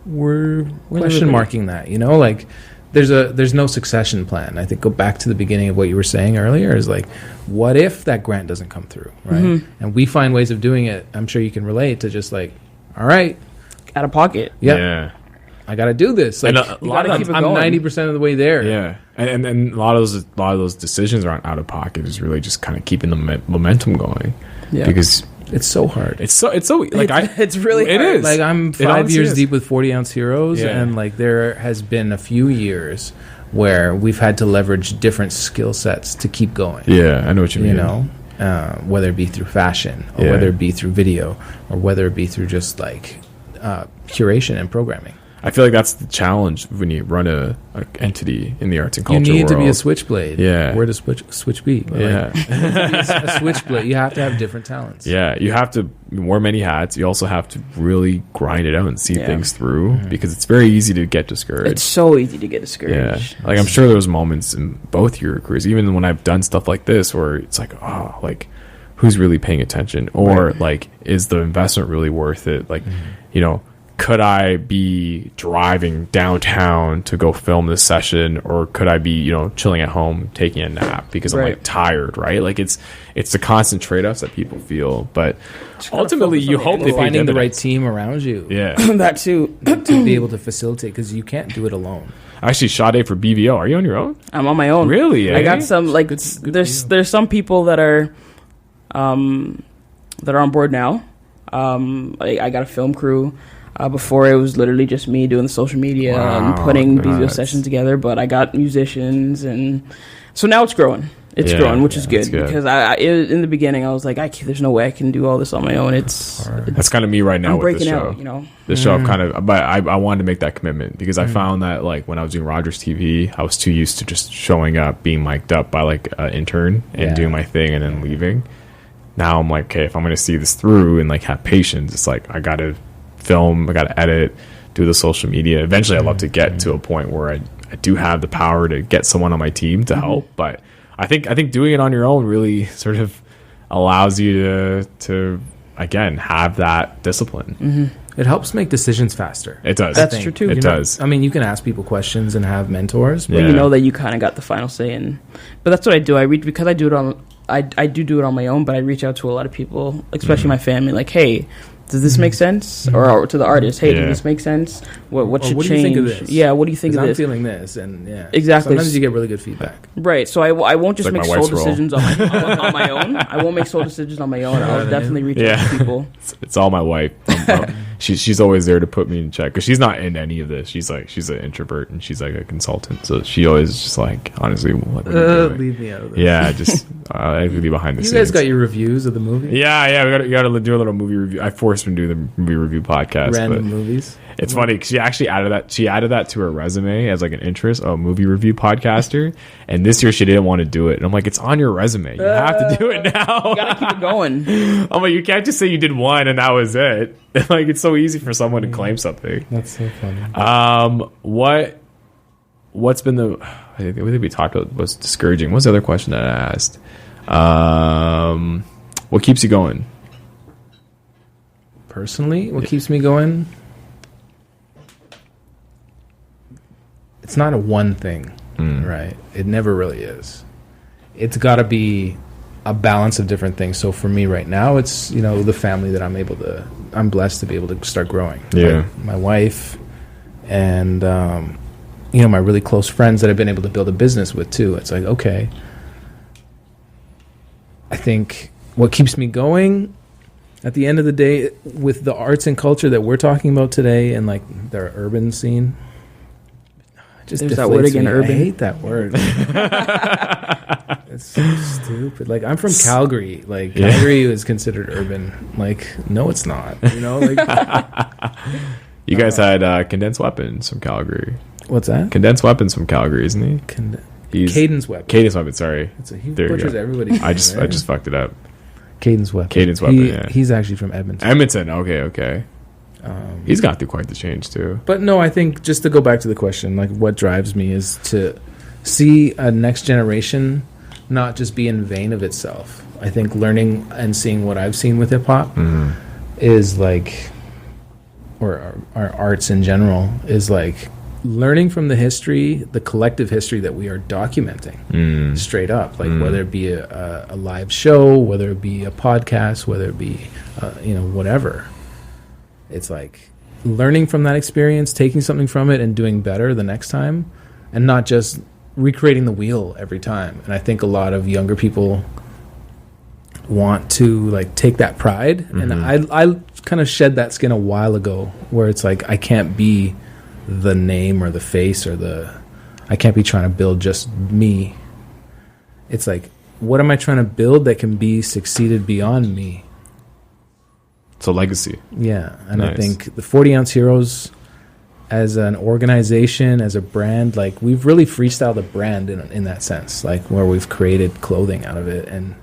we're question marking that. You know, like there's no succession plan. I think go back to the beginning of what you were saying earlier is like, what if that grant doesn't come through, right? And we find ways of doing it. I'm sure you can relate to just like, all right, out of pocket. Yeah. I got to do this. Like, you gotta keep it I'm going. 90% of the way there. Yeah, and a lot of those decisions aren't out of pocket. Is really just kind of keeping the momentum going. Yeah. Because It's so hard. it's so like It's really it hard. is. Like I'm It 5 honestly years is. deep with 40 Ounce Heroes, Yeah. and like there has been a few years where we've had to leverage different skill sets to keep going. Yeah, I know what you mean. You know, whether it be through fashion, or Yeah. whether it be through video, or whether it be through just like curation and programming. I feel like that's the challenge when you run a entity in the arts and culture You need world. to be a switchblade. Yeah. Where does switch be? Yeah. A switchblade. You have to have different talents. Yeah, you have to wear many hats. You also have to really grind it out and see things through because it's very easy to get discouraged. It's so easy to get Yeah, discouraged. like I'm sure there was moments in both your careers, even when I've done stuff like this, where it's like, oh, like who's really paying attention, or like, is the investment really worth it? Like, you know, could I be driving downtown to go film this session, or could I be, you know, chilling at home taking a nap because I'm like tired, right? Like it's the constant trade-offs that people feel, but ultimately you hope they pay Finding the right dividends. team around you. Yeah, That too. To be able to facilitate, because you can't do it alone. actually, Sade for BVO. Are you on your own? I'm on my own. Really? I eh? got some like good there's some people that are on board now. I got a film crew. Before it was literally just me doing the social media and putting video nice. sessions together, but I got musicians, and so now it's growing. It's growing, which is good, that's good. because in the beginning I was like, there's no way I can do all this on my own. That's kind of me right now I'm with the breaking show. out, you know. The show, I'm kind of, but I wanted to make that commitment because I found that like when I was doing Rogers TV, I was too used to just showing up, being mic'd up by like an intern and doing my thing and then leaving. Now I'm like, okay, if I'm going to see this through and like have patience, it's like I got to film, I got to edit, do the social media. Eventually, I'd love to get to a point where I do have the power to get someone on my team to help. But I think doing it on your own really sort of allows you to again have that discipline. It helps make decisions faster. It does. That's true, too. It You know, does. I mean, you can ask people questions and have mentors, but Yeah. You know that you kind of got the final say in. But that's what I do. Because I do it on. I do it on my own, but I reach out to a lot of people, especially my family. Like, hey, does this make sense? Or to the artist, hey, Yeah. does this make sense? What should what do change? you think of this? Yeah, what do you think 'Cause of I'm this? feeling this, and Exactly. Sometimes you get really good feedback. Right. So I won't just It's like make my sole wife's role. decisions on my own. I won't make sole decisions on my own. I'll definitely reach out to people. It's all my wife. She's always there to put me in check because she's not in any of this. She's an introvert and she's like a consultant, so she always just like, honestly, what are you doing? Leave me out of this. Yeah, just I could be behind the You scenes. guys got your reviews of the movie? Yeah, we got to do a little movie review. I forced her to do the movie review podcast. Random but movies. it's funny because she actually added that. She added that to her resume as like an interest. Oh, movie review podcaster. And this year she didn't want to do it. And I'm like, it's on your resume. You have to do it now. You gotta keep it going. I'm like, you can't just say you did one and that was it. Like, it's so easy for someone to claim something. That's so funny. What's been the? I think we talked about what's discouraging. What's the other question that I asked? What keeps you going? Personally, what keeps me going? it's not a one thing, right? It never really is. It's got to be a balance of different things. So for me right now, it's, you know, the family that I'm blessed to be able to start growing. Yeah. Like my wife and, you know, my really close friends that I've been able to build a business with too. It's like, okay, I think what keeps me going at the end of the day with the arts and culture that we're talking about today and like the urban scene, just there's that word again, me. urban. I hate that word. It's so stupid. Like, I'm from Calgary. Like, Calgary is considered urban. Like, no, it's not. You know, like You guys had Condensed Weapons from Calgary. what's that? Condensed Weapons from Calgary, isn't he? Cadence Weapon. Cadence Weapon, sorry. He There you butchers go. everybody's I just name, right? fucked it up. Cadence Weapon. Cadence Weapon, yeah. He's actually from Edmonton. Edmonton, okay. He's gone through quite the change too. But no, I think just to go back to the question, like what drives me is to see a next generation not just be in vain of itself. I think learning and seeing what I've seen with hip hop is like, or our arts in general, is like learning from the history, the collective history that we are documenting straight up. Like whether it be a live show, whether it be a podcast, whether it be, you know, whatever. It's like learning from that experience, taking something from it and doing better the next time, and not just recreating the wheel every time. And I think a lot of younger people want to like take that pride. And I kind of shed that skin a while ago, where it's like I can't be the name or the face or I can't be trying to build just me. It's like, what am I trying to build that can be succeeded beyond me? It's a legacy. Yeah, and Nice. I think the 40 Ounce Heroes as an organization, as a brand, like we've really freestyled a brand in that sense, like where we've created clothing out of it and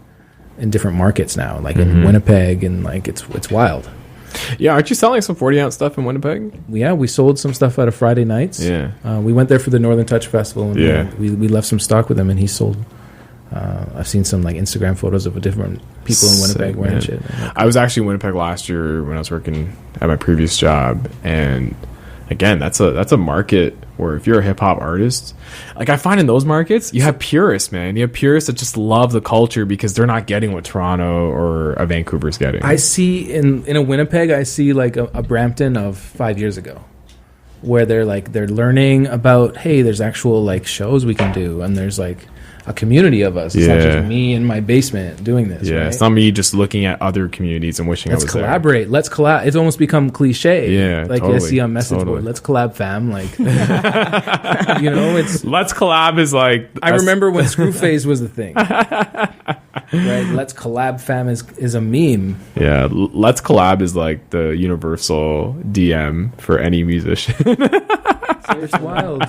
in different markets now, like in Winnipeg, and like it's wild. Yeah, aren't you selling some 40-ounce stuff in Winnipeg? Yeah, we sold some stuff out of Friday nights. Yeah. We went there for the Northern Touch Festival, and Yeah. we left some stock with him, and he sold. I've seen some like Instagram photos of different people in Winnipeg Sick, wearing man. shit. I was actually in Winnipeg last year when I was working at my previous job, and again, that's a market where if you're a hip hop artist, like I find in those markets, you have purists, man. You have purists that just love the culture because they're not getting what Toronto or a Vancouver's getting. I see in a Winnipeg, I see like a Brampton of 5 years ago, where they're learning about, hey, there's actual like shows we can do, and there's like a community of us. It's not Yeah. just me in my basement doing this. Yeah, right? it's not me just looking at other communities and wishing Let's I was there. collaborate. Let's collab. It's almost become cliche. Yeah, like totally, I see on message totally. board. Let's collab, fam. Like, you know, it's. Let's collab is like I remember when Screwface was the thing. Right? Let's collab, fam is a meme. Yeah, Let's Collab is like the universal DM for any musician. It's wild.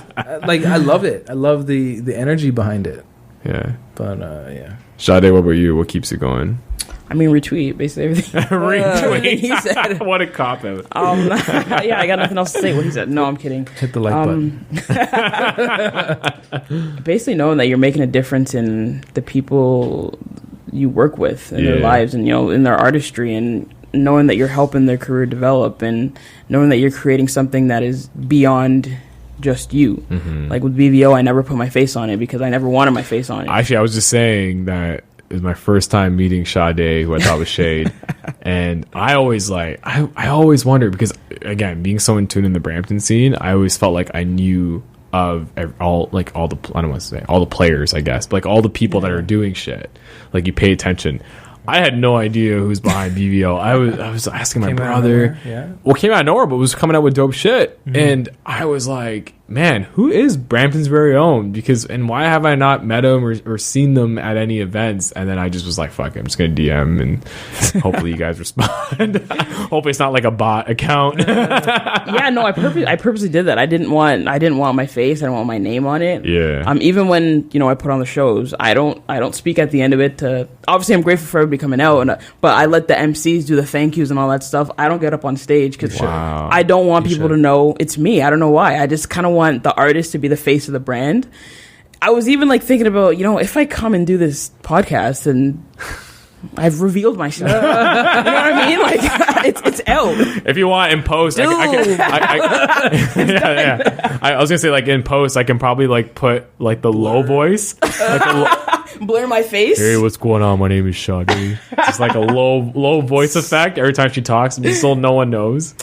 Like I love it. I love the energy behind it. Yeah. But yeah. Sade, what about you? What keeps you going? I mean, retweet basically everything. Retweet. He said. What a cop out. Yeah, I got nothing else to say. What he said. No, I'm kidding. Hit the like button. Basically, knowing that you're making a difference in the people you work with in their Yeah. lives, and in their artistry, and knowing that you're helping their career develop, and knowing that you're creating something that is beyond just you. Like with BVO, I never put my face on it because I never wanted my face on it. Actually, I was just saying that it was my first time meeting Sade, who I thought was Shade. And I always I always wondered, because again, being so in tune in the Brampton scene, I always felt like I knew of all the, I don't want to say all the players, I guess, but like all the people that are doing shit. Like you pay attention. I had no idea who's behind BVO. I was asking my Came out of brother. nowhere, yeah. Well, came out of nowhere, but was coming out with dope shit. And I was like, man, who is Brampton's very own? And why have I not met him or seen them at any events? And then I just was like, fuck it, I'm just going to DM and hopefully you guys respond. Hopefully it's not like a bot account. Yeah, no, I purposely did that. I didn't want my face. I didn't want my name on it. Yeah. Even when I put on the shows, I don't speak at the end of it. Obviously, I'm grateful for everybody coming out, but I let the MCs do the thank yous and all that stuff. I don't get up on stage because Wow. I don't want You people should. to know it's me. I don't know why. I just kind of want the artist to be the face of the brand. I was even like thinking about, if I come and do this podcast and I've revealed myself. You know what I mean? Like, it's L. If you want in post, I was gonna say like in post, I can probably like put like the low voice, like blur my face. Hey, what's going on? My name is Sade. It's like a low voice effect every time she talks, and still no one knows.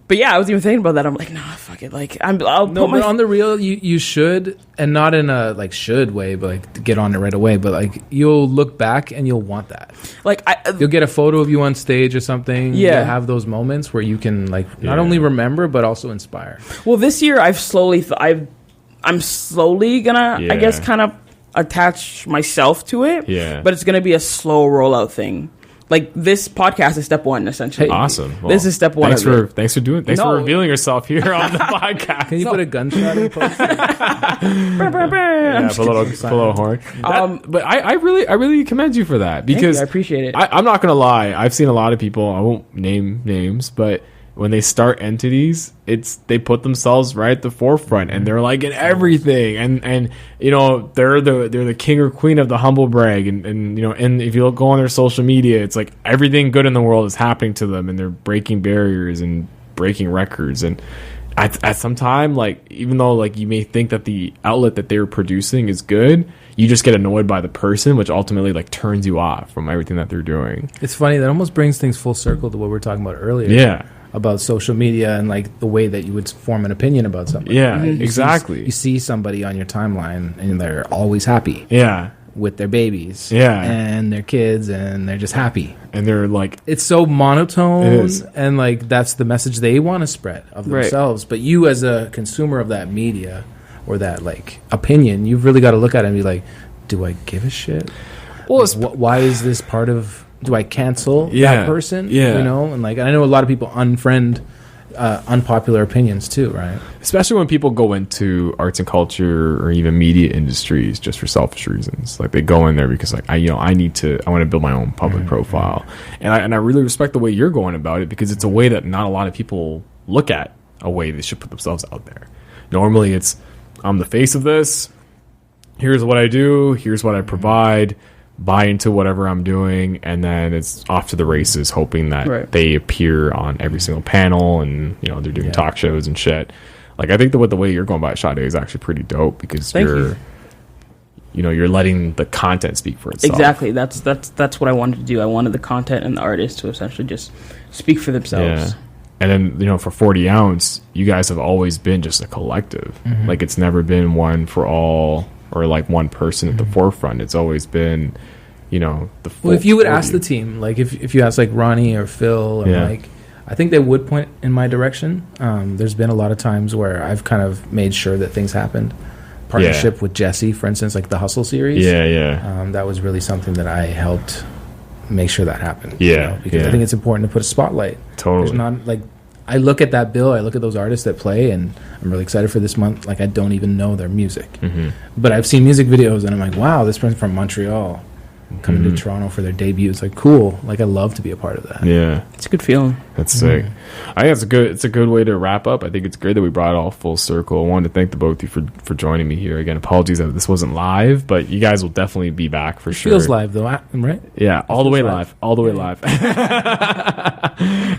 But yeah, I was even thinking about that. I'm like, nah, fuck it. Like, I'll No, put my but on the real, you should, and not in a like should way, but like to get on it right away. But like you'll look back and you'll want that. like You'll get a photo of you on stage or something. Yeah. You'll have those moments where you can like not only remember but also inspire. Well, this year I'm slowly gonna, I guess, kind of attach myself to it. Yeah. But it's gonna be a slow rollout thing. Like, this podcast is step one, essentially. Awesome. Well, this is step one. Thanks for for revealing yourself here on the podcast. Can you put a gunshot in post? Yeah, put a little horn. But I really commend you for that, because I appreciate it. I'm not gonna lie. I've seen a lot of people. I won't name names, but when they start entities, they put themselves right at the forefront, and they're like in everything, and you know they're the king or queen of the humble brag, and you know, and if you go on their social media, it's like everything good in the world is happening to them, and they're breaking barriers and breaking records, and at some time, like, even though like you may think that the outlet that they're producing is good, you just get annoyed by the person, which ultimately like turns you off from everything that they're doing. It's funny, that almost brings things full circle to what we were talking about earlier. Yeah. About social media and like the way that you would form an opinion about something. Yeah, exactly. You see somebody on your timeline and they're always happy. Yeah. With their babies. Yeah. And their kids, and they're just happy. And they're like, it's so monotone. It is. And like that's the message they want to spread of themselves. Right. But you, as a consumer of that media or that like opinion, you've really got to look at it and be like, do I give a shit? Well, like, why is this part of? Do I cancel that person? Yeah. You know, and like I know a lot of people unfriend unpopular opinions too, right? Especially when people go into arts and culture or even media industries just for selfish reasons. Like they go in there because like I want to build my own public profile, and I really respect the way you're going about it, because it's a way that not a lot of people look at a way they should put themselves out there. Normally, it's I'm the face of this. Here's what I do. Here's what I provide. Buy into whatever I'm doing, and then it's off to the races, hoping that they appear on every single panel, and you know they're doing talk shows and shit. Like I think the way you're going about Sade is actually pretty dope, because you're letting the content speak for itself. Exactly. That's what I wanted to do. I wanted the content and the artists to essentially just speak for themselves. Yeah. And then for 40 Ounce, you guys have always been just a collective. Mm-hmm. Like it's never been one for all, or like one person at the forefront. It's always been, the full. Well, if you would ask the team, like if you ask like Ronnie or Phil or Mike, I think they would point in my direction. There's been a lot of times where I've kind of made sure that things happened. Partnership with Jesse, for instance, like the Hustle series. That was really something that I helped make sure that happened. Because I think it's important to put a spotlight. Totally. There's not like, I look at that bill, I look at those artists that play, and I'm really excited for this month. Like I don't even know their music, but I've seen music videos, and I'm like, wow, this person's from Montreal coming to Toronto for their debut. It's like cool. Like I love to be a part of that. Yeah, it's a good feeling. That's sick. I think it's a good way to wrap up. I think it's great that we brought it all full circle. I wanted to thank the both of you for joining me here again. Apologies that this wasn't live, but you guys will definitely be back for sure. Feels live though, right? Yeah, all the way live. All the way live.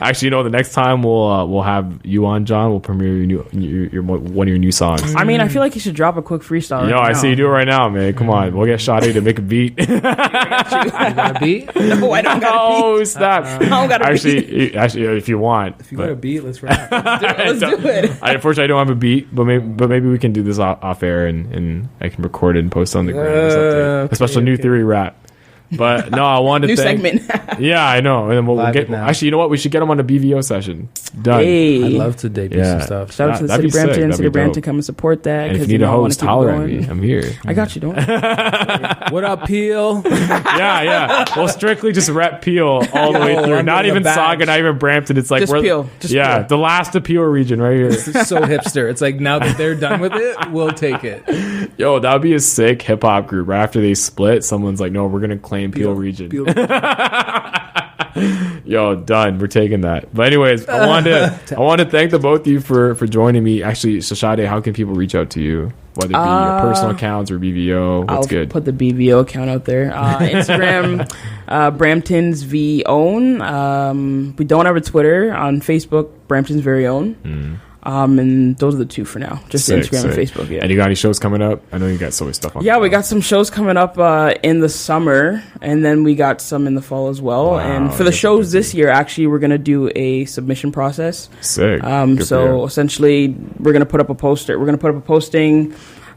Actually, the next time we'll have you on, John. We'll premiere your one of your new songs. I mean, I feel like you should drop a quick freestyle. I see you do it right now, man. Come on, we'll get Sade to make a beat. You got a beat? No, I don't got a beat. Oh, stop! I don't got a beat. Actually, if you want, if you got a beat, let's rap. Let's do it. Unfortunately, I don't have a beat, but maybe we can do this off air, and I can record it and post it on the gram or something. A special New Theory rap. But no, I wanted to new segment. Yeah, I know. And then we'll get. Actually, you know what? We should get them on a BVO session. Done. Hey. I'd love to debut some stuff. Shout out to the City of Brampton. City of Brampton, come and support that. And if you need a host, holler at me. I'm here. I got you. Don't. What up, Peel? Yeah. We'll strictly just rep Peel all the way through. Not even Saga, not even Brampton. It's like just Peel. Peel. The last of Peel region right here. It's so hipster. It's like now that they're done with it, we'll take it. Yo, that would be a sick hip hop group. Right after they split, someone's like, "No, we're gonna claim Peel region." Yo, done. We're taking that. But anyways, I wanted to thank the both of you for joining me. Actually, Sade, how can people reach out to you? whether it be your personal accounts or BVO? What's good? I'll put the BVO account out there. Instagram, Brampton's V Own. We don't have a Twitter. On Facebook, Brampton's Very Own. And those are the two for now. Just Instagram and Facebook. Yeah. And you got any shows coming up? I know you got so much stuff on. Yeah, we got some shows coming up in the summer, and then we got some in the fall as well. Wow, and for the shows this year, actually, we're gonna do a submission process. Sick. So essentially, we're gonna put up a poster. We're gonna put up a posting,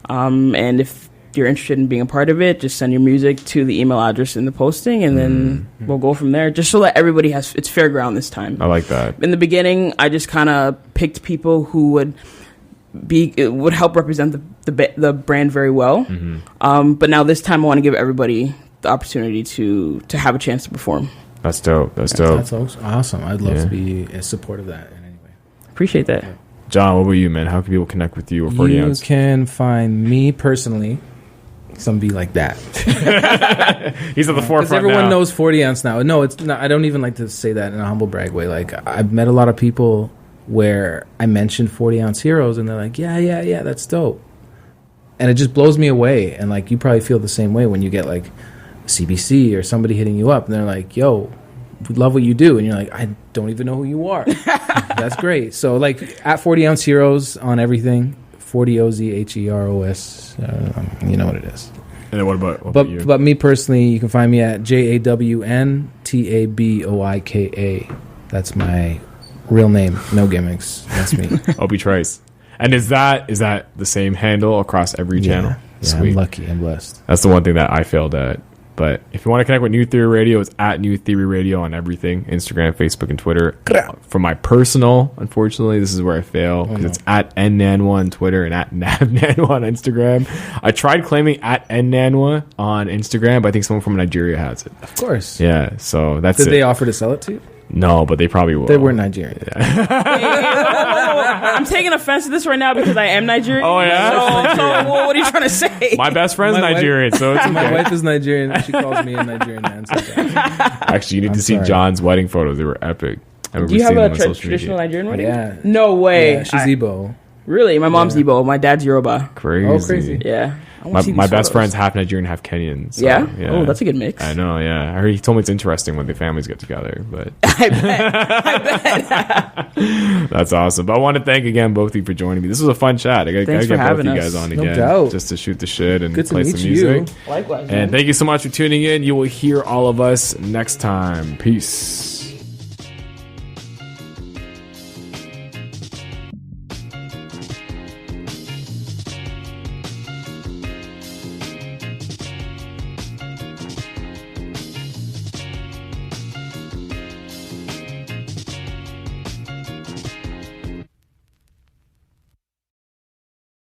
and if you're interested in being a part of it, just send your music to the email address in the posting, and then we'll go from there, just so that everybody has it's fair ground this time. I like that. In the beginning, I just kind of picked people who would help represent the brand very well. But now this time I want to give everybody the opportunity to have a chance to perform. That's dope. That's dope. That's awesome. I'd love to be in support of that in any way. Appreciate that. John, what about you, man? How can people connect with you or 40 ounce? You can find me personally. Some be like that. He's at the forefront. Because everyone knows 40 ounce now. No, it's not. I don't even like to say that in a humble brag way. Like, I've met a lot of people where I mentioned 40 ounce Heroes, and they're like, yeah, that's dope. And it just blows me away. And like, you probably feel the same way when you get like CBC or somebody hitting you up, and they're like, yo, we love what you do. And you're like, I don't even know who you are. That's great. So like, at 40 ounce Heroes on everything. 40OZHEROS. You know what it is. And then what about you? But me personally, you can find me at JAWNTABOIKA. That's my real name. No gimmicks. That's me. Obi Trice. And is that the same handle across every channel? Yeah, I'm lucky. I'm blessed. That's the one thing that I failed at. But if you want to connect with New Theory Radio, it's at New Theory Radio on everything. Instagram, Facebook, and Twitter. For my personal, unfortunately, this is where I fail. Because it's at Nanwa on Twitter and at Nav Nanwa on Instagram. I tried claiming at Nanwa on Instagram, but I think someone from Nigeria has it. Of course. Yeah, so that's it. Did they offer to sell it to you? No, but they probably will. They were Nigerian. I'm taking offense to this right now because I am Nigerian. Oh, yeah? So what are you trying to say? My best friend's Nigerian, so it's okay. My wife is Nigerian. She calls me a Nigerian man sometimes. Actually, you need to see John's wedding photos. They were epic. Do you have a traditional Nigerian wedding? Yeah. No way. Yeah, she's Igbo. Really? My mom's Igbo. My dad's Yoruba. Crazy. Oh, crazy. Yeah. My best friend's half Nigerian, half Kenyan. So, yeah? Oh, that's a good mix. I know, yeah. I heard he told me it's interesting when the families get together. But I bet. That's awesome. But I want to thank again both of you for joining me. This was a fun chat. I got to get both of you guys on again. No doubt. Just to shoot the shit and Good play to some meet music. You. Likewise. And thank you so much for tuning in. You will hear all of us next time. Peace.